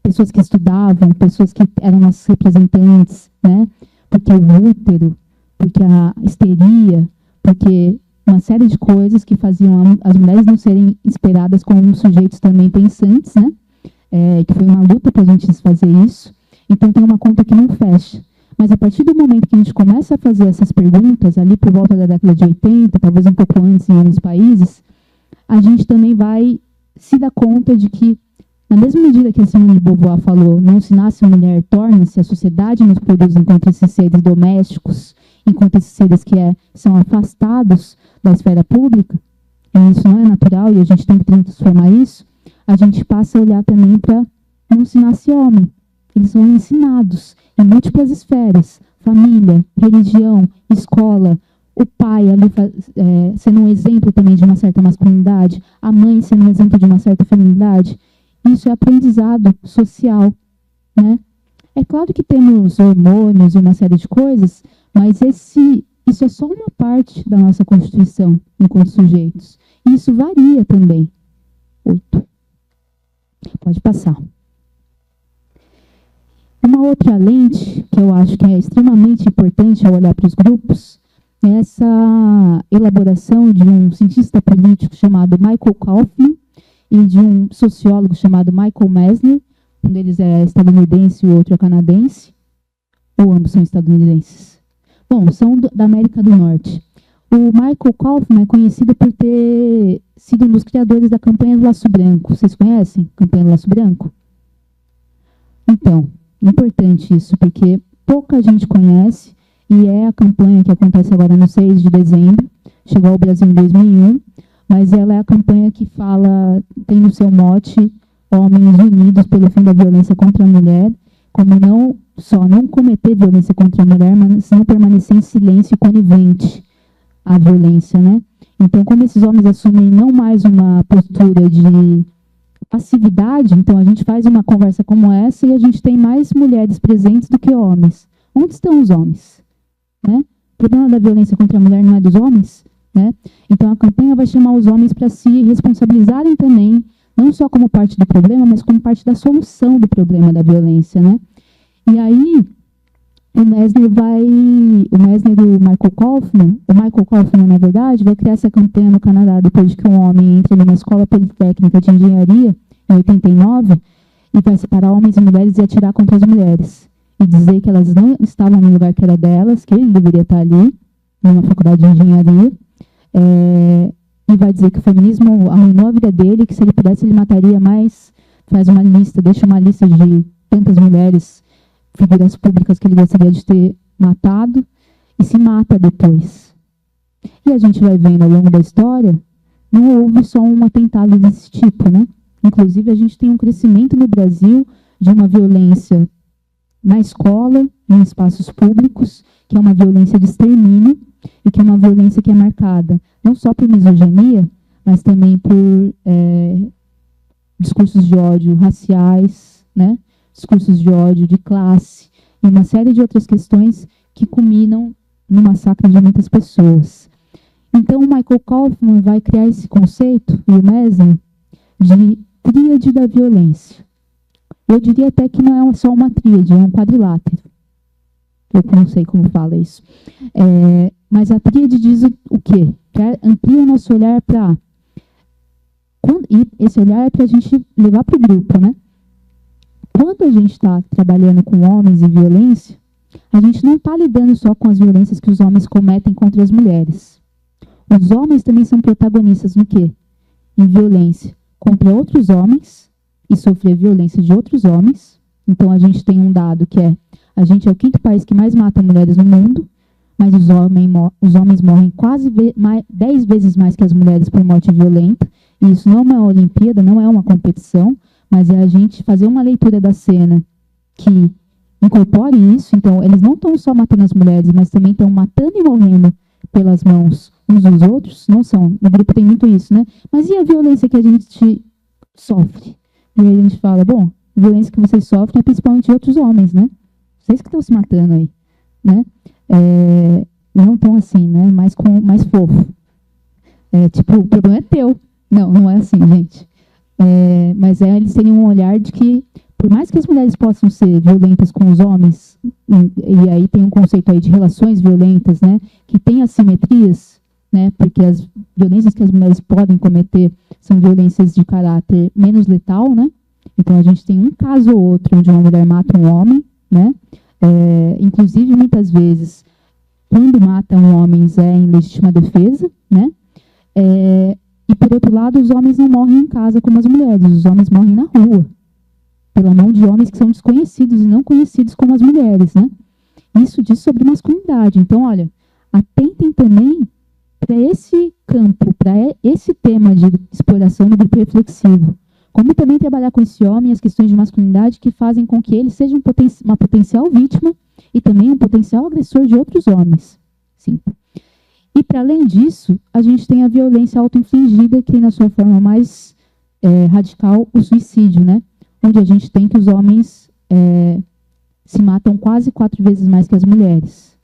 pessoas que estudavam, pessoas que eram nossos representantes, né? Porque o útero, porque a histeria, porque uma série de coisas que faziam as mulheres não serem esperadas como sujeitos também pensantes, né? Que foi uma luta para a gente fazer isso. Então, tem uma conta que não fecha. Mas, a partir do momento que a gente começa a fazer essas perguntas, ali por volta da década de 80, talvez um pouco antes em alguns países, a gente também vai se dar conta de que, na mesma medida que a Simone de Beauvoir falou, não se nasce mulher, torna-se, a sociedade nos produz enquanto esses seres domésticos, enquanto esses seres que são afastados da esfera pública, e isso não é natural e a gente tem que transformar isso, a gente passa a olhar também para não se nasce homem. Eles são ensinados em múltiplas esferas, família, religião, escola, o pai ali sendo um exemplo também de uma certa masculinidade, a mãe sendo um exemplo de uma certa feminilidade. Isso é aprendizado social, né? É claro que temos hormônios e uma série de coisas, mas isso é só uma parte da nossa constituição enquanto sujeitos. E isso varia também. 8. Pode passar. Uma outra lente que eu acho que é extremamente importante ao olhar para os grupos é essa elaboração de um cientista político chamado Michael Kaufman e de um sociólogo chamado Michael Messner. Um deles é estadunidense e o outro é canadense. Ou ambos são estadunidenses? Bom, são da América do Norte. O Michael Kaufman é conhecido por ter sido um dos criadores da campanha do Laço Branco. Vocês conhecem a campanha do Laço Branco? Então, importante isso, porque pouca gente conhece, e é a campanha que acontece agora no 6 de dezembro, chegou ao Brasil em 2001, mas ela é a campanha que fala, tem no seu mote, homens unidos pelo fim da violência contra a mulher, como não cometer violência contra a mulher, mas não permanecer em silêncio e conivente à violência, né? Então, como esses homens assumem não mais uma postura de passividade, então a gente faz uma conversa como essa e a gente tem mais mulheres presentes do que homens. Onde estão os homens? Né? O problema da violência contra a mulher não é dos homens? Né? Então, a campanha vai chamar os homens para se responsabilizarem também, não só como parte do problema, mas como parte da solução do problema da violência. Né? E aí, o Messner e o Michael Kaufman, na verdade, vai criar essa campanha no Canadá depois que um homem entra numa escola politécnica de engenharia, em 89, e vai separar homens e mulheres e atirar contra as mulheres. E dizer que elas não estavam no lugar que era delas, que ele deveria estar ali, numa faculdade de engenharia. E vai dizer que o feminismo arruinou a vida dele, que se ele pudesse ele mataria mais, deixa uma lista de tantas mulheres, figuras públicas que ele gostaria de ter matado, e se mata depois. E a gente vai vendo ao longo da história, não houve só um atentado desse tipo, né? Inclusive, a gente tem um crescimento no Brasil de uma violência na escola, em espaços públicos, que é uma violência de extermínio, e que é uma violência que é marcada não só por misoginia, mas também por discursos de ódio raciais, né? Discursos de ódio de classe, e uma série de outras questões que culminam no massacre de muitas pessoas. Então, o Michael Kaufman vai criar esse conceito, e o Messner, de tríade da violência. Eu diria até que não é só uma tríade, é um quadrilátero. Eu não sei como fala isso. Mas a tríade diz o quê? Que amplia o nosso olhar para... E esse olhar é para a gente levar para o grupo, né? Quando a gente está trabalhando com homens e violência, a gente não está lidando só com as violências que os homens cometem contra as mulheres. Os homens também são protagonistas no quê? Em violência contra outros homens e sofrer violência de outros homens. Então, a gente tem um dado que a gente é o 5º país que mais mata mulheres no mundo, mas os homens morrem quase 10 vezes mais que as mulheres por morte violenta. E isso não é uma Olimpíada, não é uma competição, mas é a gente fazer uma leitura da cena que incorpore isso. Então, eles não estão só matando as mulheres, mas também estão matando e morrendo pelas mãos uns dos outros. Não são. No grupo tem muito isso, né? Mas e a violência que a gente sofre? E aí a gente fala, bom, a violência que vocês sofrem é principalmente de outros homens, né? Vocês que estão se matando aí, né? Não tão assim, né? Mais fofo. Tipo, o problema é teu. Não é assim, gente. Mas eles teriam um olhar de que, por mais que as mulheres possam ser violentas com os homens, e aí tem um conceito aí de relações violentas, né? Que tem assimetrias, né? Porque as violências que as mulheres podem cometer são violências de caráter menos letal, né? Então, a gente tem um caso ou outro onde uma mulher mata um homem, né? Inclusive, muitas vezes, quando matam homens é em legítima defesa, né? E, por outro lado, os homens não morrem em casa como as mulheres, os homens morrem na rua, pela mão de homens que são desconhecidos e não conhecidos como as mulheres, né? Isso diz sobre masculinidade. Então, olha, atentem também para esse campo, para esse tema de exploração do grupo reflexivo. Como também trabalhar com esse homem as questões de masculinidade que fazem com que ele seja uma potencial vítima e também um potencial agressor de outros homens. Sim. E, para além disso, a gente tem a violência autoinfligida, que na sua forma mais radical, o suicídio, né? Onde a gente tem que os homens se matam quase 4 vezes mais que as mulheres.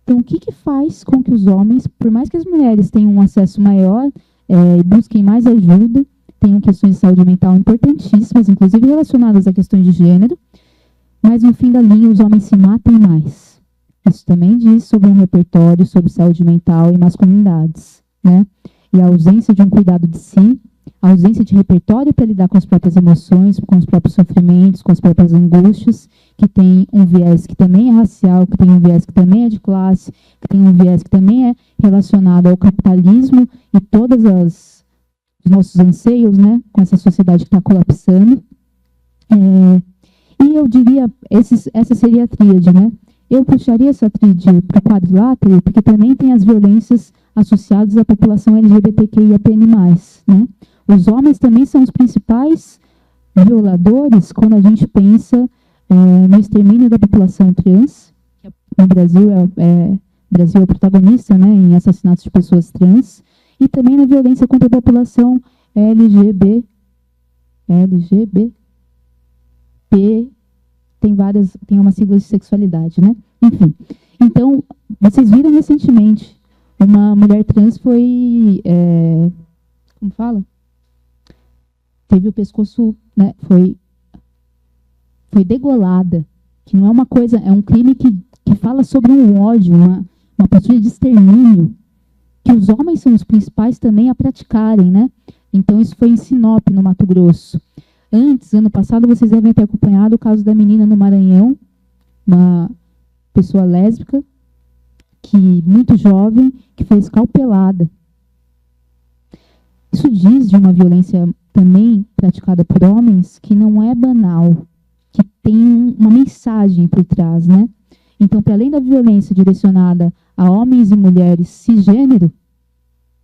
Então, o que faz com que os homens, por mais que as mulheres tenham um acesso maior e busquem mais ajuda, tenham questões de saúde mental importantíssimas, inclusive relacionadas a questões de gênero, mas no fim da linha os homens se matam mais. Isso também diz sobre um repertório sobre saúde mental e masculinidades, né? E a ausência de um cuidado de si, a ausência de repertório para lidar com as próprias emoções, com os próprios sofrimentos, com as próprias angústias, que tem um viés que também é racial, que tem um viés que também é de classe, que tem um viés que também é relacionado ao capitalismo e todos os nossos anseios, né, com essa sociedade que está colapsando. E eu diria, essa seria a tríade, né? Eu puxaria essa tríade para o quadrilátero, porque também tem as violências associadas à população LGBTQIAPN+, né? Os homens também são os principais violadores quando a gente pensa no extermínio da população trans, que no Brasil Brasil é o protagonista, né, em assassinatos de pessoas trans, e também na violência contra a população LGBT, tem uma sigla de sexualidade, né? Enfim, então, vocês viram recentemente, uma mulher trans foi, como fala? Teve o pescoço, né, foi degolada, que não é uma coisa, é um crime que fala sobre um ódio, uma postura de extermínio, que os homens são os principais também a praticarem, né? Então, isso foi em Sinop, no Mato Grosso. Antes, ano passado, vocês devem ter acompanhado o caso da menina no Maranhão, uma pessoa lésbica, muito jovem, que foi escalpelada. Isso diz de uma violência também praticada por homens que não é banal, que tem uma mensagem por trás, né? Então, para além da violência direcionada a homens e mulheres cisgênero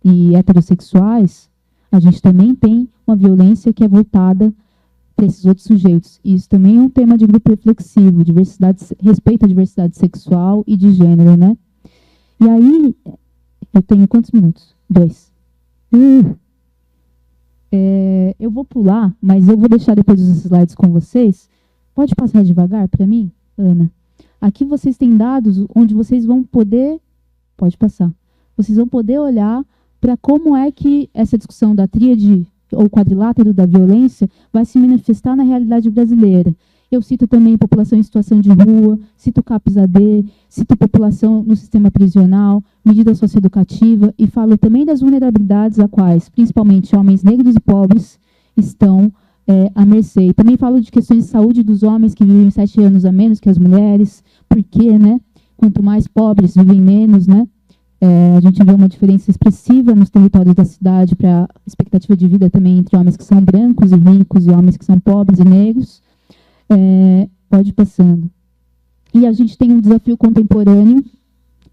e heterossexuais, a gente também tem uma violência que é voltada para esses outros sujeitos. E isso também é um tema de grupo reflexivo, respeito à diversidade sexual e de gênero, né? E aí, eu tenho quantos minutos? 2. Eu vou pular, mas eu vou deixar depois os slides com vocês. Pode passar devagar para mim, Ana? Aqui vocês têm dados onde vocês vão poder... Pode passar. Vocês vão poder olhar para como é que essa discussão da tríade ou quadrilátero da violência vai se manifestar na realidade brasileira. Eu cito também população em situação de rua, cito CAPS-AD, cito população no sistema prisional, medida socioeducativa e falo também das vulnerabilidades a quais, principalmente homens negros e pobres, estão à mercê. E também falo de questões de saúde dos homens que vivem 7 anos a menos que as mulheres, porque, né, quanto mais pobres vivem menos, né, a gente vê uma diferença expressiva nos territórios da cidade para a expectativa de vida também entre homens que são brancos e ricos e homens que são pobres e negros. Pode ir passando. E a gente tem um desafio contemporâneo,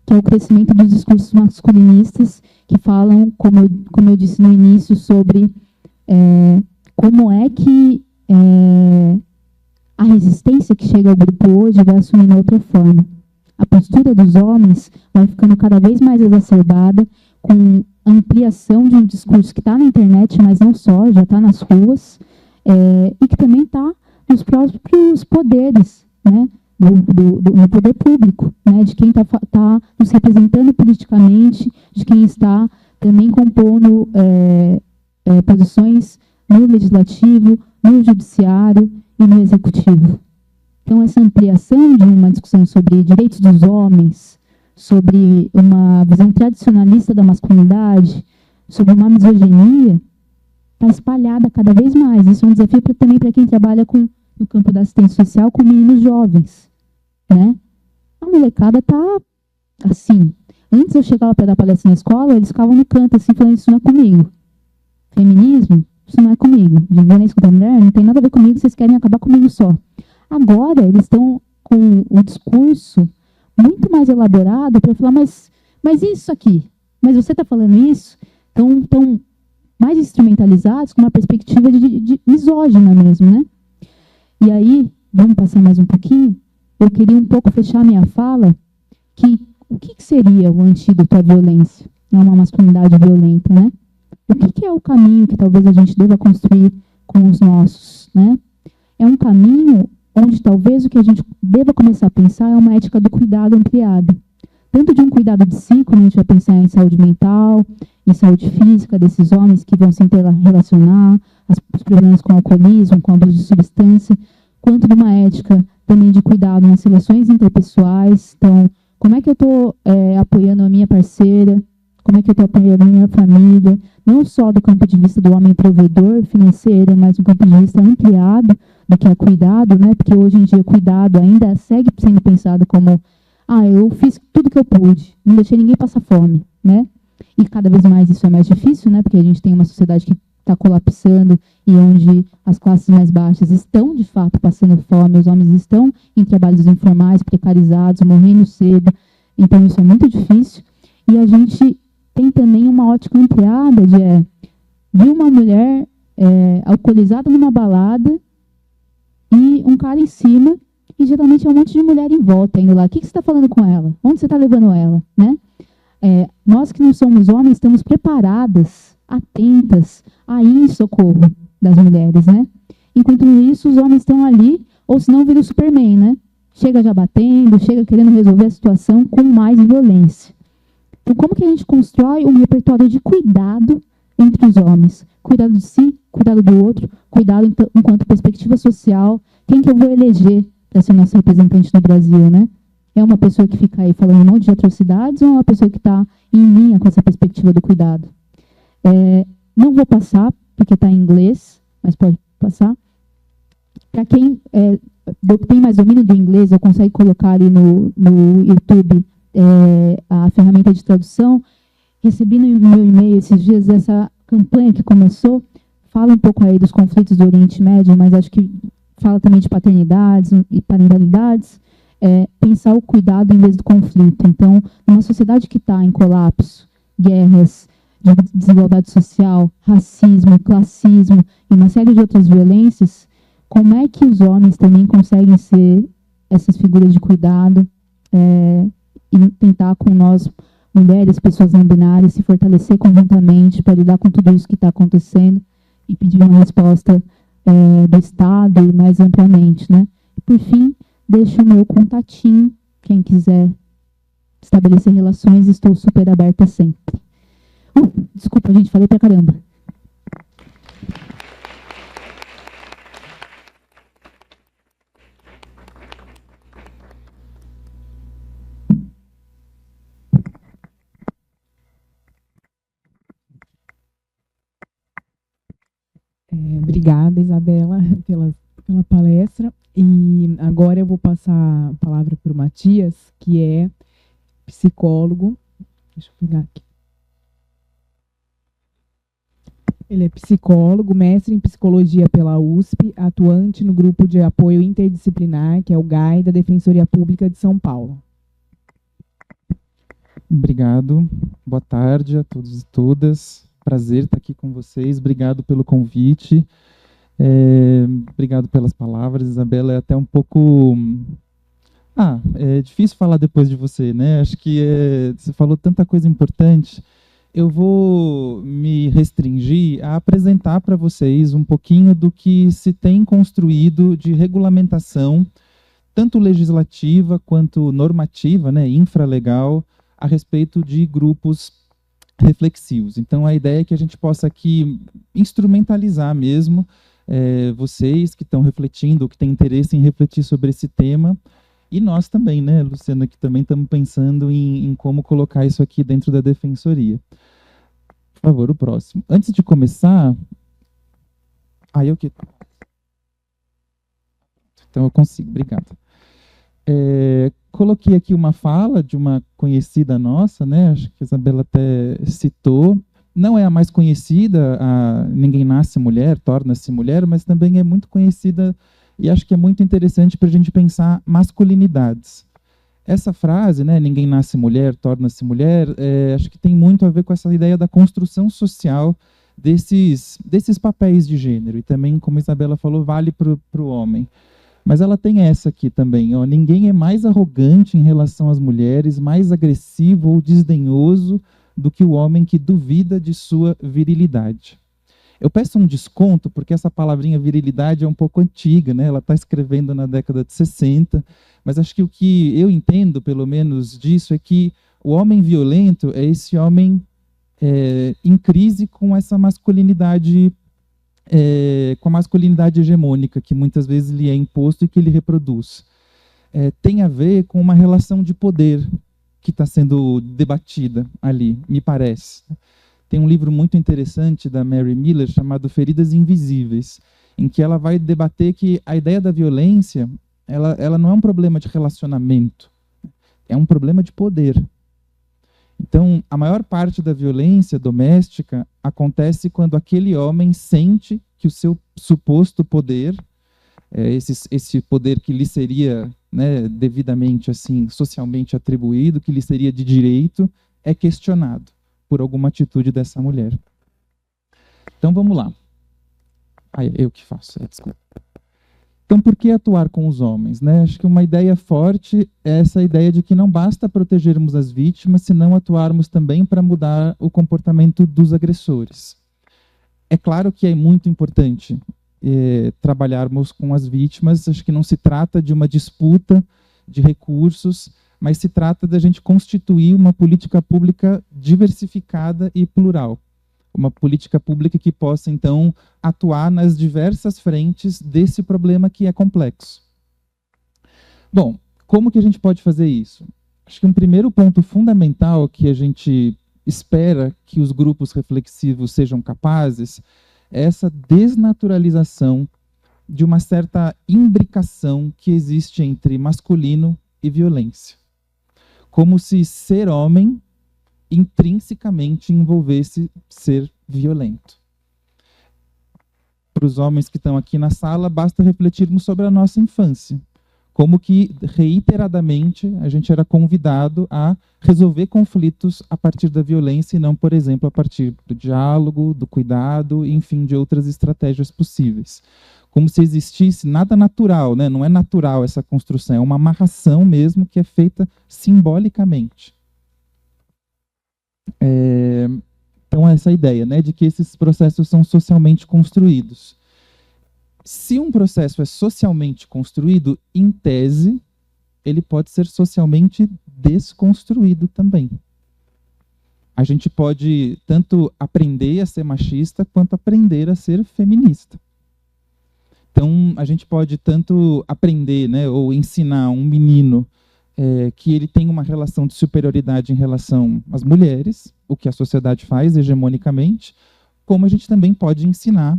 que é o crescimento dos discursos masculinistas, que falam, como eu disse no início, sobre como é que a resistência que chega ao grupo hoje vai assumindo outra forma. A postura dos homens vai ficando cada vez mais exacerbada, com ampliação de um discurso que está na internet, mas não só, já está nas ruas, e que também está nos próprios poderes, né, no poder público, né, de quem está nos representando politicamente, de quem está também compondo posições no legislativo, no judiciário e no executivo. Então, essa ampliação de uma discussão sobre direitos dos homens, sobre uma visão tradicionalista da masculinidade, sobre uma misoginia, está espalhada cada vez mais. Isso é um desafio também para quem trabalha no campo da assistência social com meninos jovens, né? A molecada está assim. Antes eu chegava para dar palestra na escola, eles ficavam no canto assim, falando, isso não é comigo. Feminismo, isso não é comigo. De violência contra a mulher, não tem nada a ver comigo, vocês querem acabar comigo só. Agora, eles estão com o discurso muito mais elaborado para falar, mas isso aqui? Mas você está falando isso? Estão mais instrumentalizados com uma perspectiva de misógina mesmo, né? E aí, vamos passar mais um pouquinho? Eu queria um pouco fechar minha fala, o que seria o antídoto à violência? Não uma masculinidade violenta, né? O que é o caminho que talvez a gente deva construir com os nossos, né? É um caminho onde talvez o que a gente deva começar a pensar é uma ética do cuidado ampliada. Tanto de um cuidado de si, quando a gente vai pensar em saúde mental, em saúde física desses homens que vão se relacionar, os problemas com alcoolismo, com abuso de substância, quanto de uma ética também de cuidado nas relações interpessoais. Então, como é que eu estou apoiando a minha parceira? Como é que eu estou apoiando a minha família? Não só do campo de vista do homem provedor financeiro, mas do campo de vista ampliado do que é cuidado, né? Porque hoje em dia cuidado ainda segue sendo pensado como eu fiz tudo que eu pude, não deixei ninguém passar fome, né? E cada vez mais isso é mais difícil, né? Porque a gente tem uma sociedade que está colapsando e onde as classes mais baixas estão, de fato, passando fome, os homens estão em trabalhos informais, precarizados, morrendo cedo. Então, isso é muito difícil. E a gente tem também uma ótica ampliada de ver uma mulher alcoolizada numa balada e um cara em cima, e geralmente é um monte de mulher em volta indo lá. O que você está falando com ela? Onde você está levando ela? Né? Nós que não somos homens estamos preparadas, atentas a ir em socorro das mulheres, né? Enquanto isso, os homens estão ali, ou senão vira o Superman, né? Chega já batendo, chega querendo resolver a situação com mais violência. Então, como que a gente constrói um repertório de cuidado entre os homens? Cuidado de si, cuidado do outro, cuidado enquanto perspectiva social. Quem que eu vou eleger para ser nosso representante no Brasil, né? É uma pessoa que fica aí falando um monte de atrocidades ou é uma pessoa que está em linha com essa perspectiva do cuidado? Não vou passar, porque está em inglês, mas pode passar. Para quem tem mais domínio do inglês, eu consigo colocar ali no YouTube a ferramenta de tradução. Recebi no meu e-mail esses dias essa campanha que começou, fala um pouco aí dos conflitos do Oriente Médio, mas acho que fala também de paternidades e parentalidades, pensar o cuidado em vez do conflito. Então, numa sociedade que está em colapso, guerras, de desigualdade social, racismo, classismo e uma série de outras violências, como é que os homens também conseguem ser essas figuras de cuidado e tentar com nós, mulheres, pessoas não binárias, se fortalecer conjuntamente para lidar com tudo isso que está acontecendo e pedir uma resposta do Estado e mais amplamente, né? E, por fim, deixo o meu contatinho, quem quiser estabelecer relações, estou super aberta sempre. Desculpa, gente, falei pra caramba. Obrigada, Isabela, pela palestra. E agora eu vou passar a palavra para o Matias, que é psicólogo. Deixa eu pegar aqui. Ele é psicólogo, mestre em psicologia pela USP, atuante no grupo de apoio interdisciplinar, que é o GAI, da Defensoria Pública de São Paulo. Obrigado. Boa tarde a todos e todas. Prazer estar aqui com vocês. Obrigado pelo convite. Obrigado pelas palavras, Isabela. É até um pouco... é difícil falar depois de você, né? Acho que você falou tanta coisa importante. Eu vou me restringir a apresentar para vocês um pouquinho do que se tem construído de regulamentação, tanto legislativa quanto normativa, né, infralegal, a respeito de grupos reflexivos. Então, a ideia é que a gente possa aqui instrumentalizar mesmo vocês que estão refletindo, que têm interesse em refletir sobre esse tema, e nós também, né, Luciana, que também estamos pensando em como colocar isso aqui dentro da defensoria. Por favor, o próximo. Antes de começar... Então eu consigo, obrigado. Coloquei aqui uma fala de uma conhecida nossa, né, acho que a Isabela até citou. Não é a mais conhecida, Ninguém Nasce Mulher, Torna-se Mulher, mas também é muito conhecida e acho que é muito interessante para a gente pensar masculinidades. Essa frase, né, ninguém nasce mulher, torna-se mulher, acho que tem muito a ver com essa ideia da construção social desses papéis de gênero. E também, como a Isabela falou, vale para o homem. Mas ela tem essa aqui também, ó, ninguém é mais arrogante em relação às mulheres, mais agressivo ou desdenhoso do que o homem que duvida de sua virilidade. Eu peço um desconto, porque essa palavrinha virilidade é um pouco antiga, né? Ela está escrevendo na década de 60, mas acho que o que eu entendo, pelo menos, disso é que o homem violento é esse homem em crise com essa masculinidade, com a masculinidade hegemônica, que muitas vezes lhe é imposto e que ele reproduz. Tem a ver com uma relação de poder que está sendo debatida ali, me parece. Tem um livro muito interessante da Mary Miller chamado Feridas Invisíveis, em que ela vai debater que a ideia da violência, ela não é um problema de relacionamento, é um problema de poder. Então, a maior parte da violência doméstica acontece quando aquele homem sente que o seu suposto poder, esse poder que lhe seria, né, devidamente, assim, socialmente atribuído, que lhe seria de direito, é questionado por alguma atitude dessa mulher. Então, vamos lá. Eu que faço, desculpa. Então, por que atuar com os homens, né? Acho que uma ideia forte é essa ideia de que não basta protegermos as vítimas, senão atuarmos também para mudar o comportamento dos agressores. É claro que é muito importante trabalharmos com as vítimas. Acho que não se trata de uma disputa de recursos, mas se trata da gente constituir uma política pública diversificada e plural. Uma política pública que possa, então, atuar nas diversas frentes desse problema que é complexo. Bom, como que a gente pode fazer isso? Acho que um primeiro ponto fundamental que a gente espera que os grupos reflexivos sejam capazes é essa desnaturalização de uma certa imbricação que existe entre masculino e violência. Como se ser homem intrinsecamente envolvesse ser violento. Para os homens que estão aqui na sala, basta refletirmos sobre a nossa infância. Como que, reiteradamente, a gente era convidado a resolver conflitos a partir da violência e não, por exemplo, a partir do diálogo, do cuidado, enfim, de outras estratégias possíveis. Como se existisse nada natural, né? Não é natural essa construção, é uma amarração mesmo que é feita simbolicamente. Então, essa ideia, né, de que esses processos são socialmente construídos. Se um processo é socialmente construído, em tese, ele pode ser socialmente desconstruído também. A gente pode tanto aprender a ser machista, quanto aprender a ser feminista. Então, a gente pode tanto aprender, né, ou ensinar um menino que ele tem uma relação de superioridade em relação às mulheres, o que a sociedade faz hegemonicamente, como a gente também pode ensinar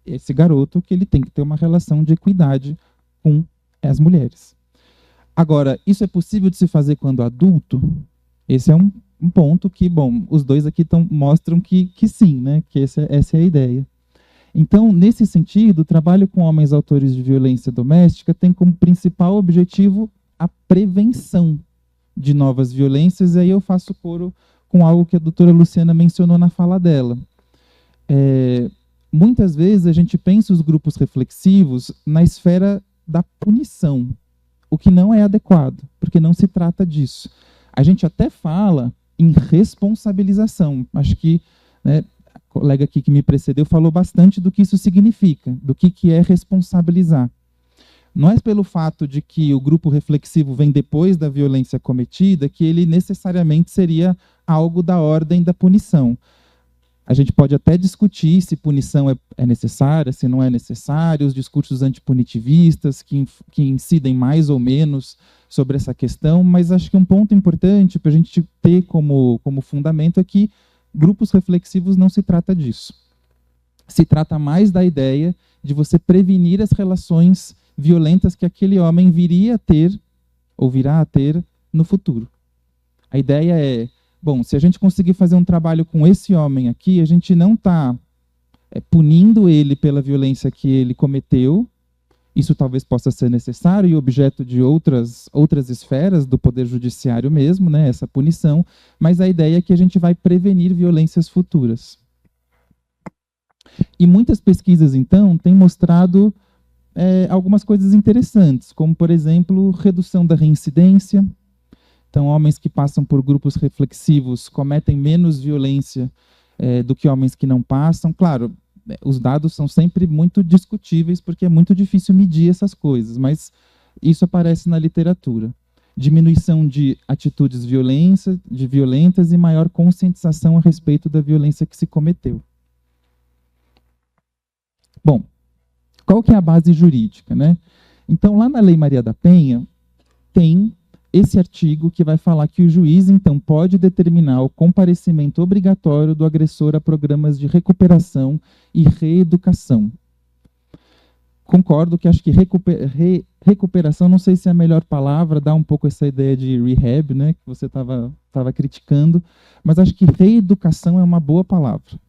esse garoto que ele tem que ter uma relação de equidade com as mulheres. Agora, isso é possível de se fazer quando adulto? Esse é um ponto que, bom, os dois aqui mostram que sim, né? Que essa é a ideia. Então, nesse sentido, o trabalho com homens autores de violência doméstica tem como principal objetivo a prevenção de novas violências, e aí eu faço coro com algo que a doutora Luciana mencionou na fala dela. Muitas vezes a gente pensa os grupos reflexivos na esfera da punição, o que não é adequado, porque não se trata disso. A gente até fala em responsabilização. Acho que, né, a colega aqui que me precedeu falou bastante do que isso significa, do que é responsabilizar. Não é pelo fato de que o grupo reflexivo vem depois da violência cometida que ele necessariamente seria algo da ordem da punição. A gente pode até discutir se punição é necessária, se não é necessária, os discursos antipunitivistas que incidem mais ou menos sobre essa questão, mas acho que um ponto importante para a gente ter como fundamento é que grupos reflexivos não se trata disso. Se trata mais da ideia de você prevenir as relações violentas que aquele homem viria a ter, ou virá a ter, no futuro. A ideia é, bom, se a gente conseguir fazer um trabalho com esse homem aqui, a gente não está punindo ele pela violência que ele cometeu, isso talvez possa ser necessário e objeto de outras esferas do Poder Judiciário mesmo, né, essa punição, mas a ideia é que a gente vai prevenir violências futuras. E muitas pesquisas, então, têm mostrado algumas coisas interessantes, como, por exemplo, redução da reincidência. Então, homens que passam por grupos reflexivos cometem menos violência do que homens que não passam. Claro, os dados são sempre muito discutíveis, porque é muito difícil medir essas coisas, mas isso aparece na literatura. Diminuição de atitudes violentas e maior conscientização a respeito da violência que se cometeu. Bom, qual que é a base jurídica, né? Então, lá na Lei Maria da Penha, tem esse artigo que vai falar que o juiz, então, pode determinar o comparecimento obrigatório do agressor a programas de recuperação e reeducação. Concordo que acho que recuperação, não sei se é a melhor palavra, dá um pouco essa ideia de rehab, né, que você estava criticando, mas acho que reeducação é uma boa palavra.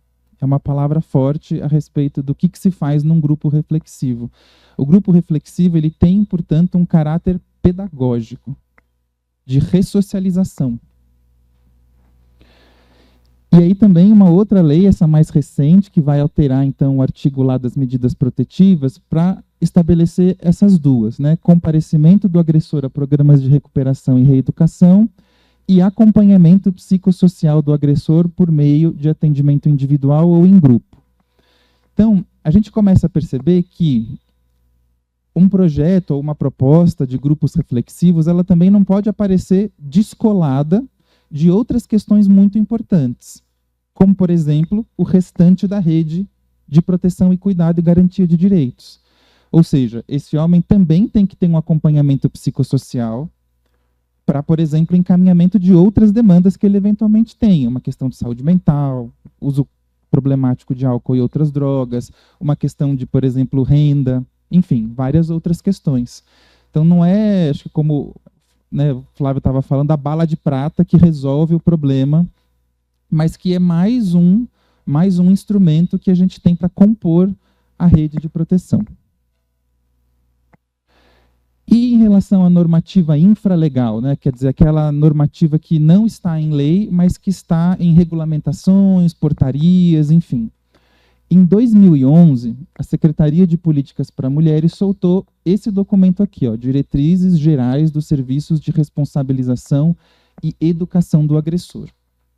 É uma palavra forte a respeito do que se faz num grupo reflexivo. O grupo reflexivo ele tem, portanto, um caráter pedagógico, de ressocialização. E aí também uma outra lei, essa mais recente, que vai alterar então o artigo lá das medidas protetivas para estabelecer essas duas, né? Comparecimento do agressor a programas de recuperação e reeducação e acompanhamento psicossocial do agressor por meio de atendimento individual ou em grupo. Então, a gente começa a perceber que um projeto ou uma proposta de grupos reflexivos, ela também não pode aparecer descolada de outras questões muito importantes, como, por exemplo, o restante da rede de proteção e cuidado e garantia de direitos. Ou seja, esse homem também tem que ter um acompanhamento psicossocial para, por exemplo, encaminhamento de outras demandas que ele eventualmente tenha, uma questão de saúde mental, uso problemático de álcool e outras drogas, uma questão de, por exemplo, renda, enfim, várias outras questões. Então não é, acho que como, né, o Flávio estava falando, a bala de prata que resolve o problema, mas que é mais um instrumento que a gente tem para compor a rede de proteção. E em relação à normativa infralegal, né, quer dizer, aquela normativa que não está em lei, mas que está em regulamentações, portarias, enfim. Em 2011, a Secretaria de Políticas para Mulheres soltou esse documento aqui, ó, Diretrizes Gerais dos Serviços de Responsabilização e Educação do Agressor.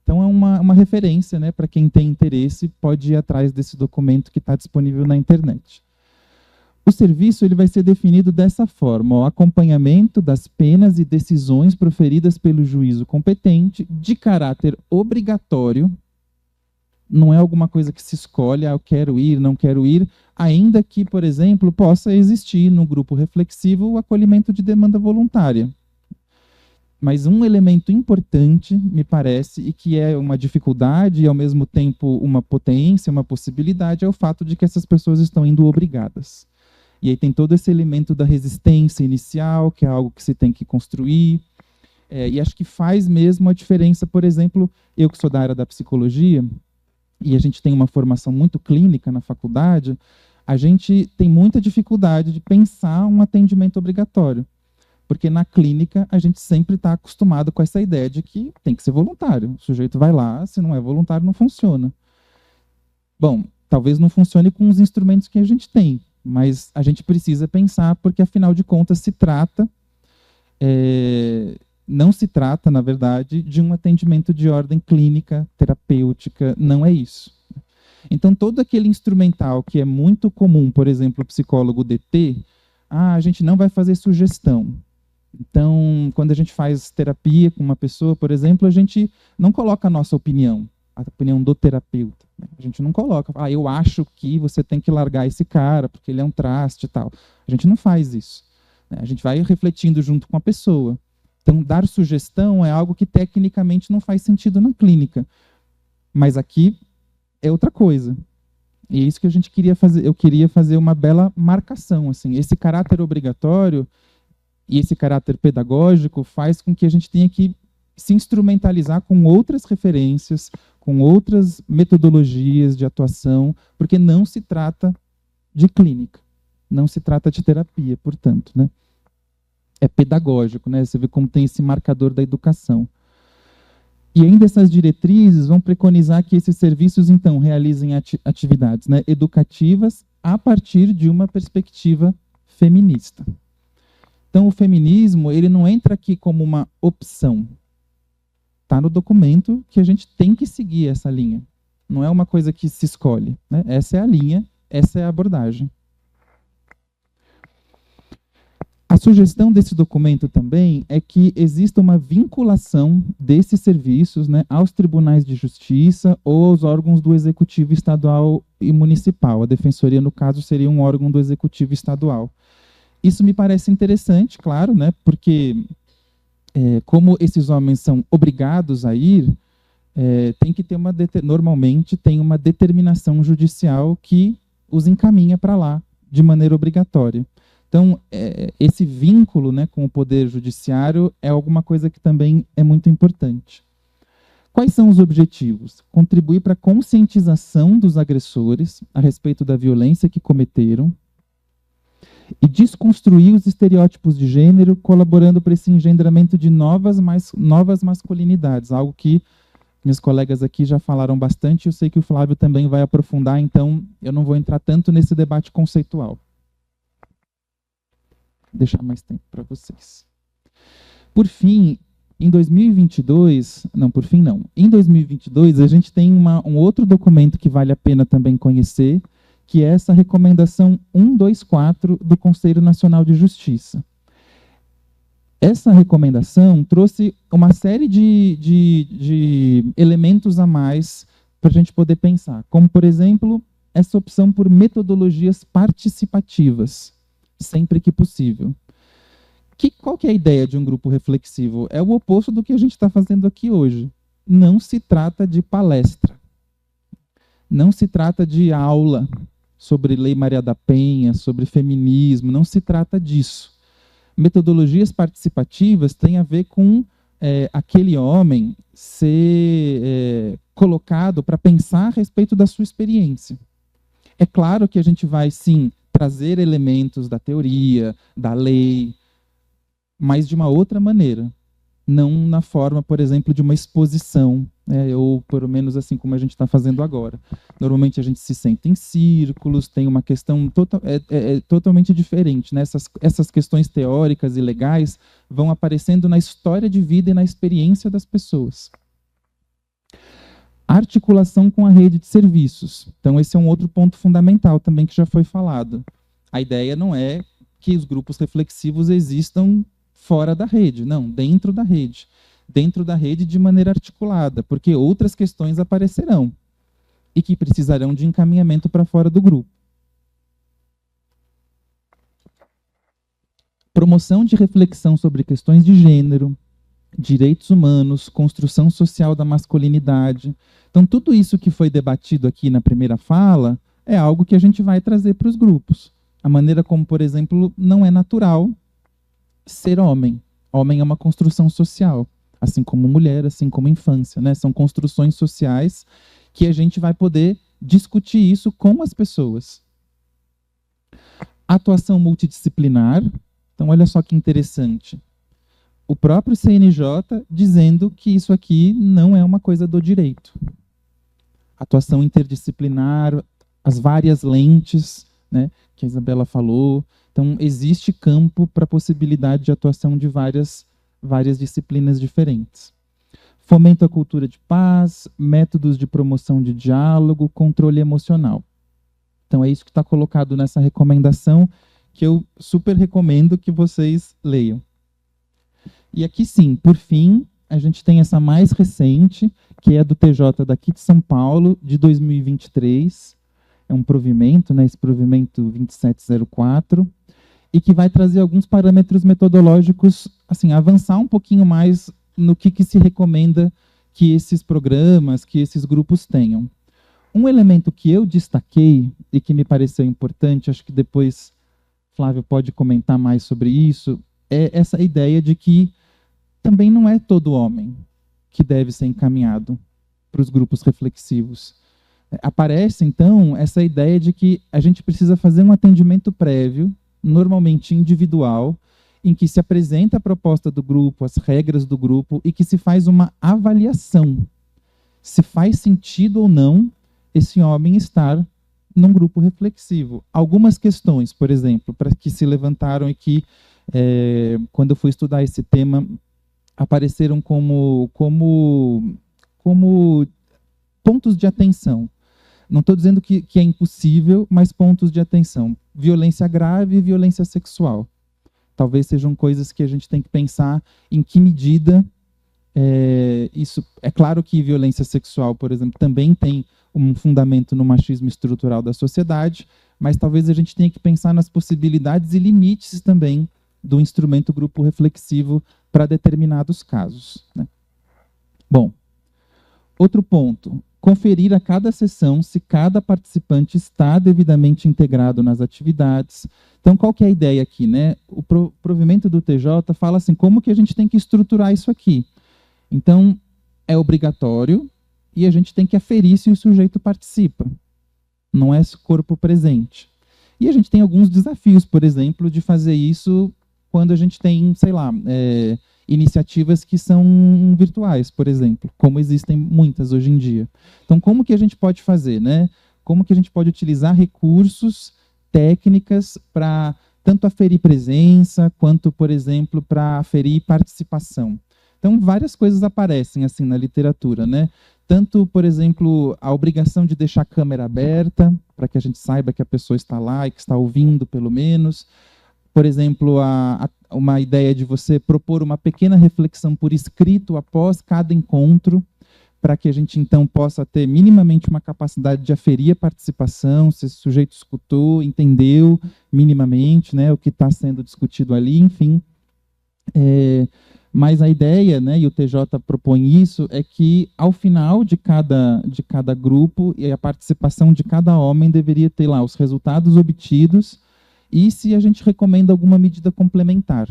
Então é uma referência, né, para quem tem interesse, pode ir atrás desse documento que está disponível na internet. O serviço ele vai ser definido dessa forma, o acompanhamento das penas e decisões proferidas pelo juízo competente de caráter obrigatório, não é alguma coisa que se escolhe, eu quero ir, não quero ir, ainda que, por exemplo, possa existir no grupo reflexivo o acolhimento de demanda voluntária. Mas um elemento importante, me parece, e que é uma dificuldade e, ao mesmo tempo, uma potência, uma possibilidade, é o fato de que essas pessoas estão indo obrigadas. E aí tem todo esse elemento da resistência inicial, que é algo que se tem que construir. E acho que faz mesmo a diferença, por exemplo, eu que sou da área da psicologia, e a gente tem uma formação muito clínica na faculdade, a gente tem muita dificuldade de pensar um atendimento obrigatório. Porque na clínica a gente sempre está acostumado com essa ideia de que tem que ser voluntário. O sujeito vai lá, se não é voluntário, não funciona. Bom, talvez não funcione com os instrumentos que a gente tem, mas a gente precisa pensar, porque afinal de contas não se trata, na verdade, de um atendimento de ordem clínica, terapêutica, não é isso. Então, todo aquele instrumental que é muito comum, por exemplo, o psicólogo DT, a gente não vai fazer sugestão. Então, quando a gente faz terapia com uma pessoa, por exemplo, a gente não coloca a nossa opinião, a opinião do terapeuta. A gente não coloca, eu acho que você tem que largar esse cara, porque ele é um traste e tal. A gente não faz isso. A gente vai refletindo junto com a pessoa. Então, dar sugestão é algo que tecnicamente não faz sentido na clínica. Mas aqui é outra coisa. E é isso que a gente queria fazer. Eu queria fazer uma bela marcação. Assim. Esse caráter obrigatório e esse caráter pedagógico faz com que a gente tenha que se instrumentalizar com outras referências, com outras metodologias de atuação, porque não se trata de clínica, não se trata de terapia, portanto, né? É pedagógico, né? Você vê como tem esse marcador da educação. E ainda essas diretrizes vão preconizar que esses serviços, então, realizem atividades, né, educativas a partir de uma perspectiva feminista. Então, o feminismo, ele não entra aqui como uma opção. Está no documento que a gente tem que seguir essa linha. Não é uma coisa que se escolhe, né? Essa é a linha, essa é a abordagem. A sugestão desse documento também é que exista uma vinculação desses serviços, né, aos tribunais de justiça ou aos órgãos do executivo estadual e municipal. A defensoria, no caso, seria um órgão do executivo estadual. Isso me parece interessante, claro, né, porque como esses homens são obrigados a ir, tem que ter normalmente tem uma determinação judicial que os encaminha para lá de maneira obrigatória. Então, esse vínculo, né, com o poder judiciário é alguma coisa que também é muito importante. Quais são os objetivos? Contribuir para a conscientização dos agressores a respeito da violência que cometeram e desconstruir os estereótipos de gênero, colaborando para esse engendramento de novas masculinidades, algo que Meus colegas aqui já falaram bastante, eu sei que o Flávio também vai aprofundar, então eu não vou entrar tanto nesse debate conceitual. Vou deixar mais tempo para vocês. Por fim, em 2022, em 2022 a gente tem um outro documento que vale a pena também conhecer, que é essa recomendação 124 do Conselho Nacional de Justiça. Essa recomendação trouxe uma série de elementos a mais para a gente poder pensar, como, por exemplo, essa opção por metodologias participativas, sempre que possível. Qual que é a ideia de um grupo reflexivo? É o oposto do que a gente está fazendo aqui hoje. Não se trata de palestra. Não se trata de aula sobre Lei Maria da Penha, sobre feminismo, não se trata disso. Metodologias participativas têm a ver com aquele homem ser colocado para pensar a respeito da sua experiência. É claro que a gente vai, sim, trazer elementos da teoria, da lei, mas de uma outra maneira. Não na forma, por exemplo, de uma exposição, ou pelo menos assim como a gente está fazendo agora. Normalmente a gente se senta em círculos, tem uma questão totalmente diferente, né? Essas questões teóricas e legais vão aparecendo na história de vida e na experiência das pessoas. Articulação com a rede de serviços. Então esse é um outro ponto fundamental também que já foi falado. A ideia não é que os grupos reflexivos existam fora da rede, não, dentro da rede. Dentro da rede de maneira articulada, porque outras questões aparecerão e que precisarão de encaminhamento para fora do grupo. Promoção de reflexão sobre questões de gênero, direitos humanos, construção social da masculinidade. Então, tudo isso que foi debatido aqui na primeira fala é algo que a gente vai trazer para os grupos. A maneira como, por exemplo, não é natural ser homem. Homem é uma construção social, assim como mulher, assim como infância, né? São construções sociais que a gente vai poder discutir isso com as pessoas. Atuação multidisciplinar. Então, olha só que interessante. O próprio CNJ dizendo que isso aqui não é uma coisa do direito. Atuação interdisciplinar, as várias lentes, né, que a Isabela falou. Então, existe campo para a possibilidade de atuação de várias disciplinas diferentes. Fomento à cultura de paz, métodos de promoção de diálogo, controle emocional. Então, é isso que está colocado nessa recomendação, que eu super recomendo que vocês leiam. E aqui, sim, por fim, a gente tem essa mais recente, que é do TJ daqui de São Paulo, de 2023. É um provimento, né, esse provimento 2704, e que vai trazer alguns parâmetros metodológicos, assim, avançar um pouquinho mais no que se recomenda que esses programas, que esses grupos tenham. Um elemento que eu destaquei e que me pareceu importante, acho que depois Flávio pode comentar mais sobre isso, é essa ideia de que também não é todo homem que deve ser encaminhado para os grupos reflexivos. Aparece, então, essa ideia de que a gente precisa fazer um atendimento prévio, normalmente individual, em que se apresenta a proposta do grupo, as regras do grupo, e que se faz uma avaliação. Se faz sentido ou não esse homem estar num grupo reflexivo. Algumas questões, por exemplo, para que se levantaram e que, quando eu fui estudar esse tema, apareceram como pontos de atenção. Não estou dizendo que é impossível, mas pontos de atenção. Violência grave e violência sexual. Talvez sejam coisas que a gente tem que pensar em que medida isso... É claro que violência sexual, por exemplo, também tem um fundamento no machismo estrutural da sociedade, mas talvez a gente tenha que pensar nas possibilidades e limites também do instrumento grupo reflexivo para determinados casos, né? Bom, outro ponto. Conferir a cada sessão se cada participante está devidamente integrado nas atividades. Então, qual que é a ideia aqui, né? O provimento do TJ fala assim, como que a gente tem que estruturar isso aqui? Então, é obrigatório e a gente tem que aferir se o sujeito participa. Não é corpo presente. E a gente tem alguns desafios, por exemplo, de fazer isso quando a gente tem, sei lá, iniciativas que são virtuais, por exemplo, como existem muitas hoje em dia. Então, como que a gente pode fazer, né? Como que a gente pode utilizar recursos, técnicas para tanto aferir presença, quanto, por exemplo, para aferir participação. Então, várias coisas aparecem assim na literatura, né? Tanto, por exemplo, a obrigação de deixar a câmera aberta, para que a gente saiba que a pessoa está lá e que está ouvindo, pelo menos. Por exemplo, uma ideia de você propor uma pequena reflexão por escrito após cada encontro, para que a gente, então, possa ter minimamente uma capacidade de aferir a participação, se esse sujeito escutou, entendeu minimamente, né, o que está sendo discutido ali, enfim. Mas a ideia, né, e o TJ propõe isso, é que, ao final de cada grupo, e a participação de cada homem deveria ter lá os resultados obtidos e se a gente recomenda alguma medida complementar.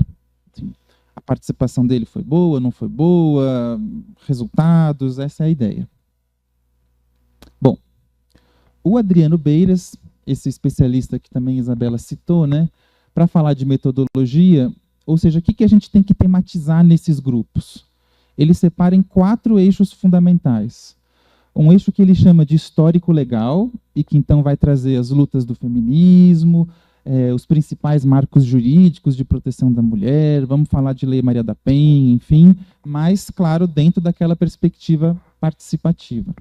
Assim, a participação dele foi boa, não foi boa, resultados, essa é a ideia. Bom, o Adriano Beiras, esse especialista que também a Isabela citou, né, para falar de metodologia, ou seja, o que a gente tem que tematizar nesses grupos? Ele separa em 4 eixos fundamentais. Um eixo que ele chama de histórico-legal, e que então vai trazer as lutas do feminismo, os principais marcos jurídicos de proteção da mulher, vamos falar de Lei Maria da Penha, enfim, mas, claro, dentro daquela perspectiva participativa.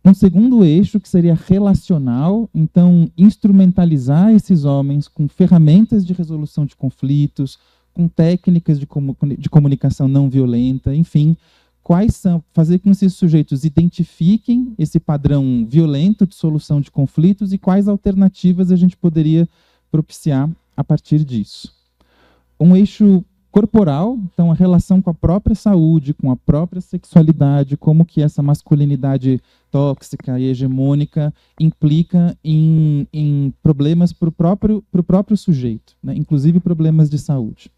Um segundo eixo, que seria relacional, então, instrumentalizar esses homens com ferramentas de resolução de conflitos, com técnicas de comunicação não violenta, enfim, fazer com que esses sujeitos identifiquem esse padrão violento de solução de conflitos e quais alternativas a gente poderia propiciar a partir disso. Um eixo corporal, então a relação com a própria saúde, com a própria sexualidade, como que essa masculinidade tóxica e hegemônica implica em problemas para o próprio sujeito, né? Inclusive problemas de saúde.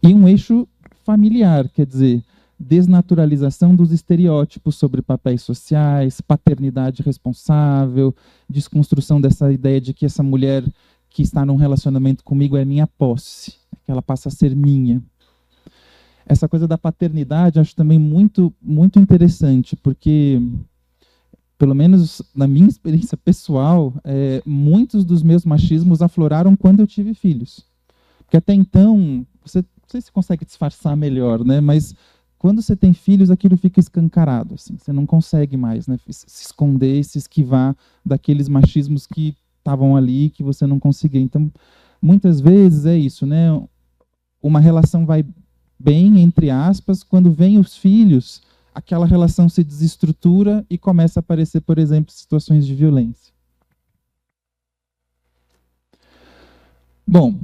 E um eixo familiar, quer dizer, desnaturalização dos estereótipos sobre papéis sociais, paternidade responsável, desconstrução dessa ideia de que essa mulher que está num relacionamento comigo é minha posse, que ela passa a ser minha. Essa coisa da paternidade acho também muito, muito interessante, porque, pelo menos na minha experiência pessoal, muitos dos meus machismos afloraram quando eu tive filhos. Porque até então, não sei se consegue disfarçar melhor, né? Mas quando você tem filhos, aquilo fica escancarado. Assim, você não consegue mais, né, se esconder e se esquivar daqueles machismos que estavam ali, que você não conseguia. Então, muitas vezes é isso, né? Uma relação vai bem, entre aspas, quando vem os filhos, aquela relação se desestrutura e começa a aparecer, por exemplo, situações de violência. Bom,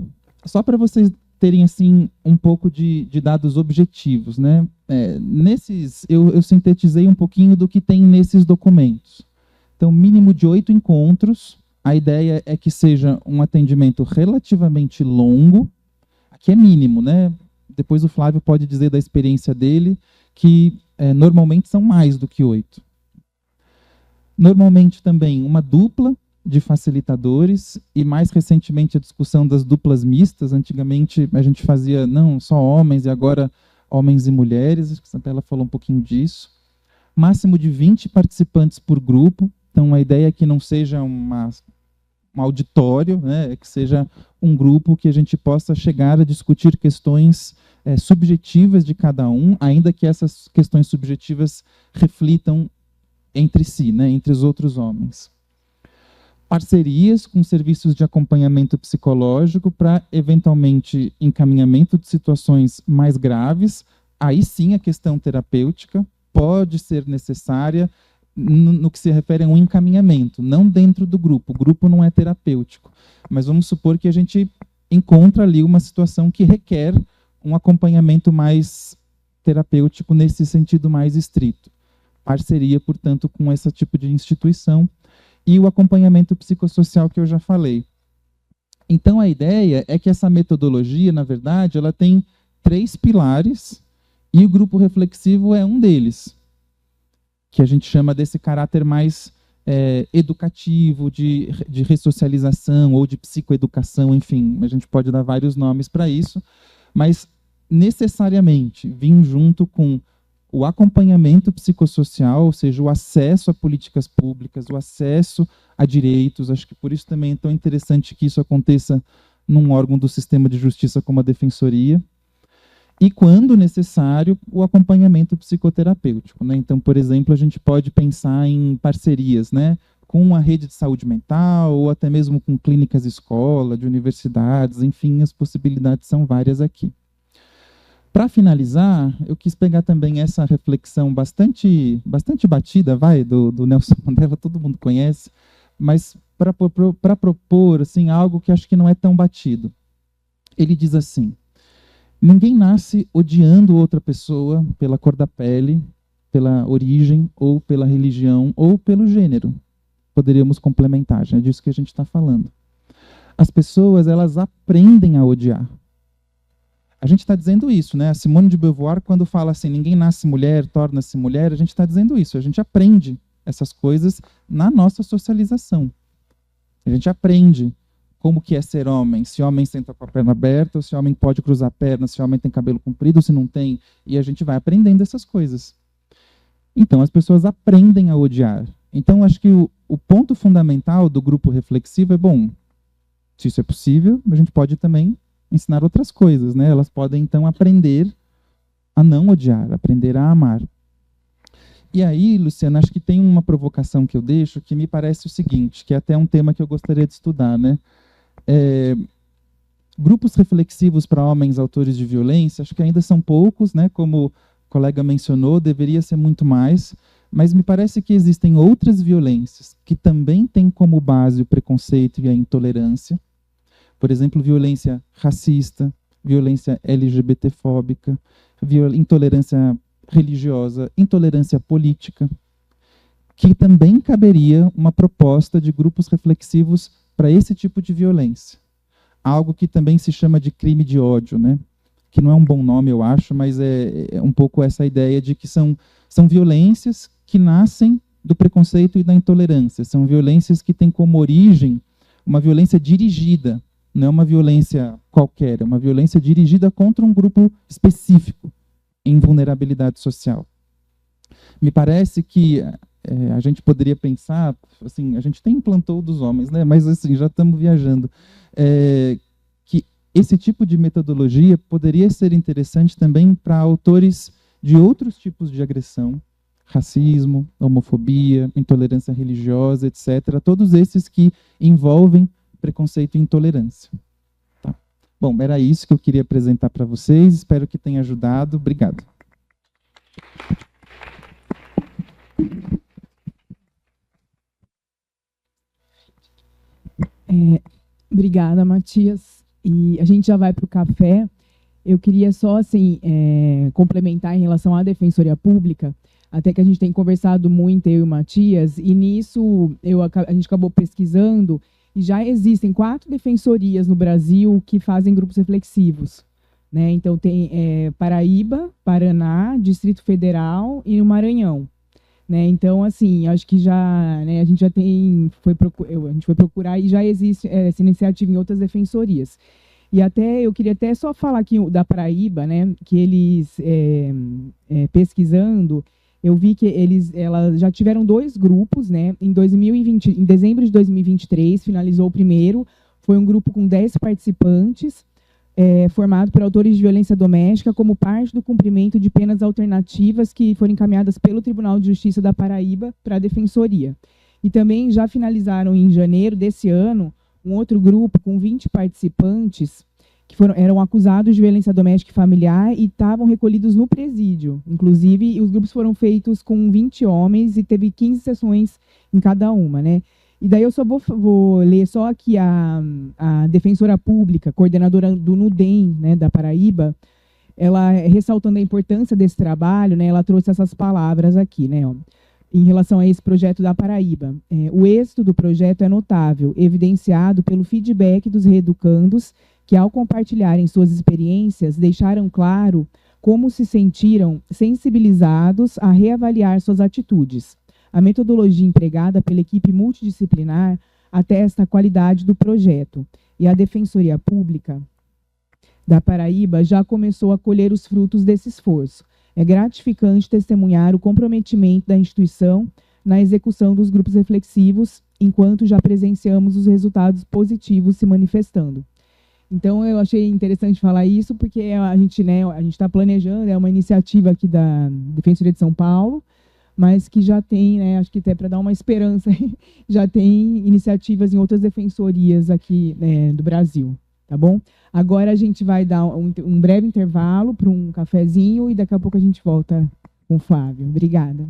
só para vocês terem assim um pouco de dados objetivos, né? Eu sintetizei um pouquinho do que tem nesses documentos. Então, mínimo de 8 encontros. A ideia é que seja um atendimento relativamente longo. Aqui é mínimo, né? Depois o Flávio pode dizer da experiência dele, que normalmente são mais do que 8. Normalmente também uma dupla de facilitadores e, mais recentemente, a discussão das duplas mistas. Antigamente a gente fazia não só homens e agora homens e mulheres. A Isabela falou um pouquinho disso. Máximo de 20 participantes por grupo. Então a ideia é que não seja um auditório, né? É que seja um grupo que a gente possa chegar a discutir questões subjetivas de cada um, ainda que essas questões subjetivas reflitam entre si, né? Entre os outros homens. Parcerias com serviços de acompanhamento psicológico para, eventualmente, encaminhamento de situações mais graves. Aí sim a questão terapêutica pode ser necessária no que se refere a um encaminhamento, não dentro do grupo. O grupo não é terapêutico. Mas vamos supor que a gente encontra ali uma situação que requer um acompanhamento mais terapêutico nesse sentido mais estrito. Parceria, portanto, com esse tipo de instituição. E o acompanhamento psicossocial que eu já falei. Então, a ideia é que essa metodologia, na verdade, ela tem 3 pilares e o grupo reflexivo é um deles, que a gente chama desse caráter mais educativo, de ressocialização ou de psicoeducação, enfim, a gente pode dar vários nomes para isso, mas necessariamente vir junto com o acompanhamento psicossocial, ou seja, o acesso a políticas públicas, o acesso a direitos. Acho que por isso também é tão interessante que isso aconteça num órgão do sistema de justiça como a Defensoria. E, quando necessário, o acompanhamento psicoterapêutico, né? Então, por exemplo, a gente pode pensar em parcerias, né, com a rede de saúde mental, ou até mesmo com clínicas escola, de universidades, enfim, as possibilidades são várias aqui. Para finalizar, eu quis pegar também essa reflexão bastante batida, do Nelson Mandela, todo mundo conhece, mas para propor assim, algo que acho que não é tão batido. Ele diz assim: ninguém nasce odiando outra pessoa pela cor da pele, pela origem, ou pela religião, ou pelo gênero. Poderíamos complementar, já é disso que a gente está falando. As pessoas, elas aprendem a odiar. A gente está dizendo isso, né? A Simone de Beauvoir, quando fala assim, ninguém nasce mulher, torna-se mulher, a gente está dizendo isso. A gente aprende essas coisas na nossa socialização. A gente aprende como que é ser homem, se homem senta com a perna aberta, ou se homem pode cruzar a perna, se homem tem cabelo comprido, ou se não tem. E a gente vai aprendendo essas coisas. Então, as pessoas aprendem a odiar. Então, acho que o ponto fundamental do grupo reflexivo é, bom, se isso é possível, a gente pode também ensinar outras coisas, né? Elas podem, então, aprender a não odiar, aprender a amar. E aí, Luciana, acho que tem uma provocação que eu deixo que me parece o seguinte, que é até um tema que eu gostaria de estudar, né? Grupos reflexivos para homens autores de violência, acho que ainda são poucos, né? Como o colega mencionou, deveria ser muito mais, mas me parece que existem outras violências que também têm como base o preconceito e a intolerância. Por exemplo, violência racista, violência LGBTfóbica, intolerância religiosa, intolerância política, que também caberia uma proposta de grupos reflexivos para esse tipo de violência. Algo que também se chama de crime de ódio, né? Que não é um bom nome, eu acho, mas é um pouco essa ideia de que são violências que nascem do preconceito e da intolerância. São violências que têm como origem uma violência dirigida, não é uma violência qualquer, é uma violência dirigida contra um grupo específico em vulnerabilidade social. Me parece que a gente poderia pensar, assim, a gente tem implantou dos homens, né? Mas assim, já estamos viajando, que esse tipo de metodologia poderia ser interessante também para autores de outros tipos de agressão, racismo, homofobia, intolerância religiosa, etc. Todos esses que envolvem preconceito e intolerância. Tá. Bom, era isso que eu queria apresentar para vocês. Espero que tenha ajudado. Obrigado. Obrigada, Matias. E a gente já vai para o café. Eu queria só assim, complementar em relação à Defensoria Pública, até que a gente tem conversado muito, eu e o Matias, e nisso a gente acabou pesquisando, e já existem 4 defensorias no Brasil que fazem grupos reflexivos, né? Então, tem Paraíba, Paraná, Distrito Federal e o Maranhão. Né? Então, assim, acho que já, né, a gente foi procurar e já existe essa iniciativa em outras defensorias. E eu queria até só falar aqui da Paraíba, né, que eles, pesquisando, eu vi que elas já tiveram 2 grupos, né, em dezembro de 2023, finalizou o primeiro, foi um grupo com 10 participantes, formado por autores de violência doméstica como parte do cumprimento de penas alternativas que foram encaminhadas pelo Tribunal de Justiça da Paraíba para a Defensoria. E também já finalizaram em janeiro desse ano um outro grupo com 20 participantes que eram acusados de violência doméstica e familiar e estavam recolhidos no presídio. Inclusive, os grupos foram feitos com 20 homens e teve 15 sessões em cada uma, né? E daí eu só vou ler só aqui a defensora pública, coordenadora do NUDEM, né, da Paraíba, ela, ressaltando a importância desse trabalho, né, ela trouxe essas palavras aqui, né, ó, em relação a esse projeto da Paraíba. O êxito do projeto é notável, evidenciado pelo feedback dos reeducandos, que ao compartilharem suas experiências, deixaram claro como se sentiram sensibilizados a reavaliar suas atitudes. A metodologia empregada pela equipe multidisciplinar atesta a qualidade do projeto, e a Defensoria Pública da Paraíba já começou a colher os frutos desse esforço. É gratificante testemunhar o comprometimento da instituição na execução dos grupos reflexivos, enquanto já presenciamos os resultados positivos se manifestando. Então, eu achei interessante falar isso, porque a gente está planejando, é uma iniciativa aqui da Defensoria de São Paulo, mas que já tem, né, acho que até para dar uma esperança, já tem iniciativas em outras defensorias aqui, né, do Brasil, tá bom? Agora a gente vai dar um breve intervalo para um cafezinho e daqui a pouco a gente volta com o Flávio. Obrigada.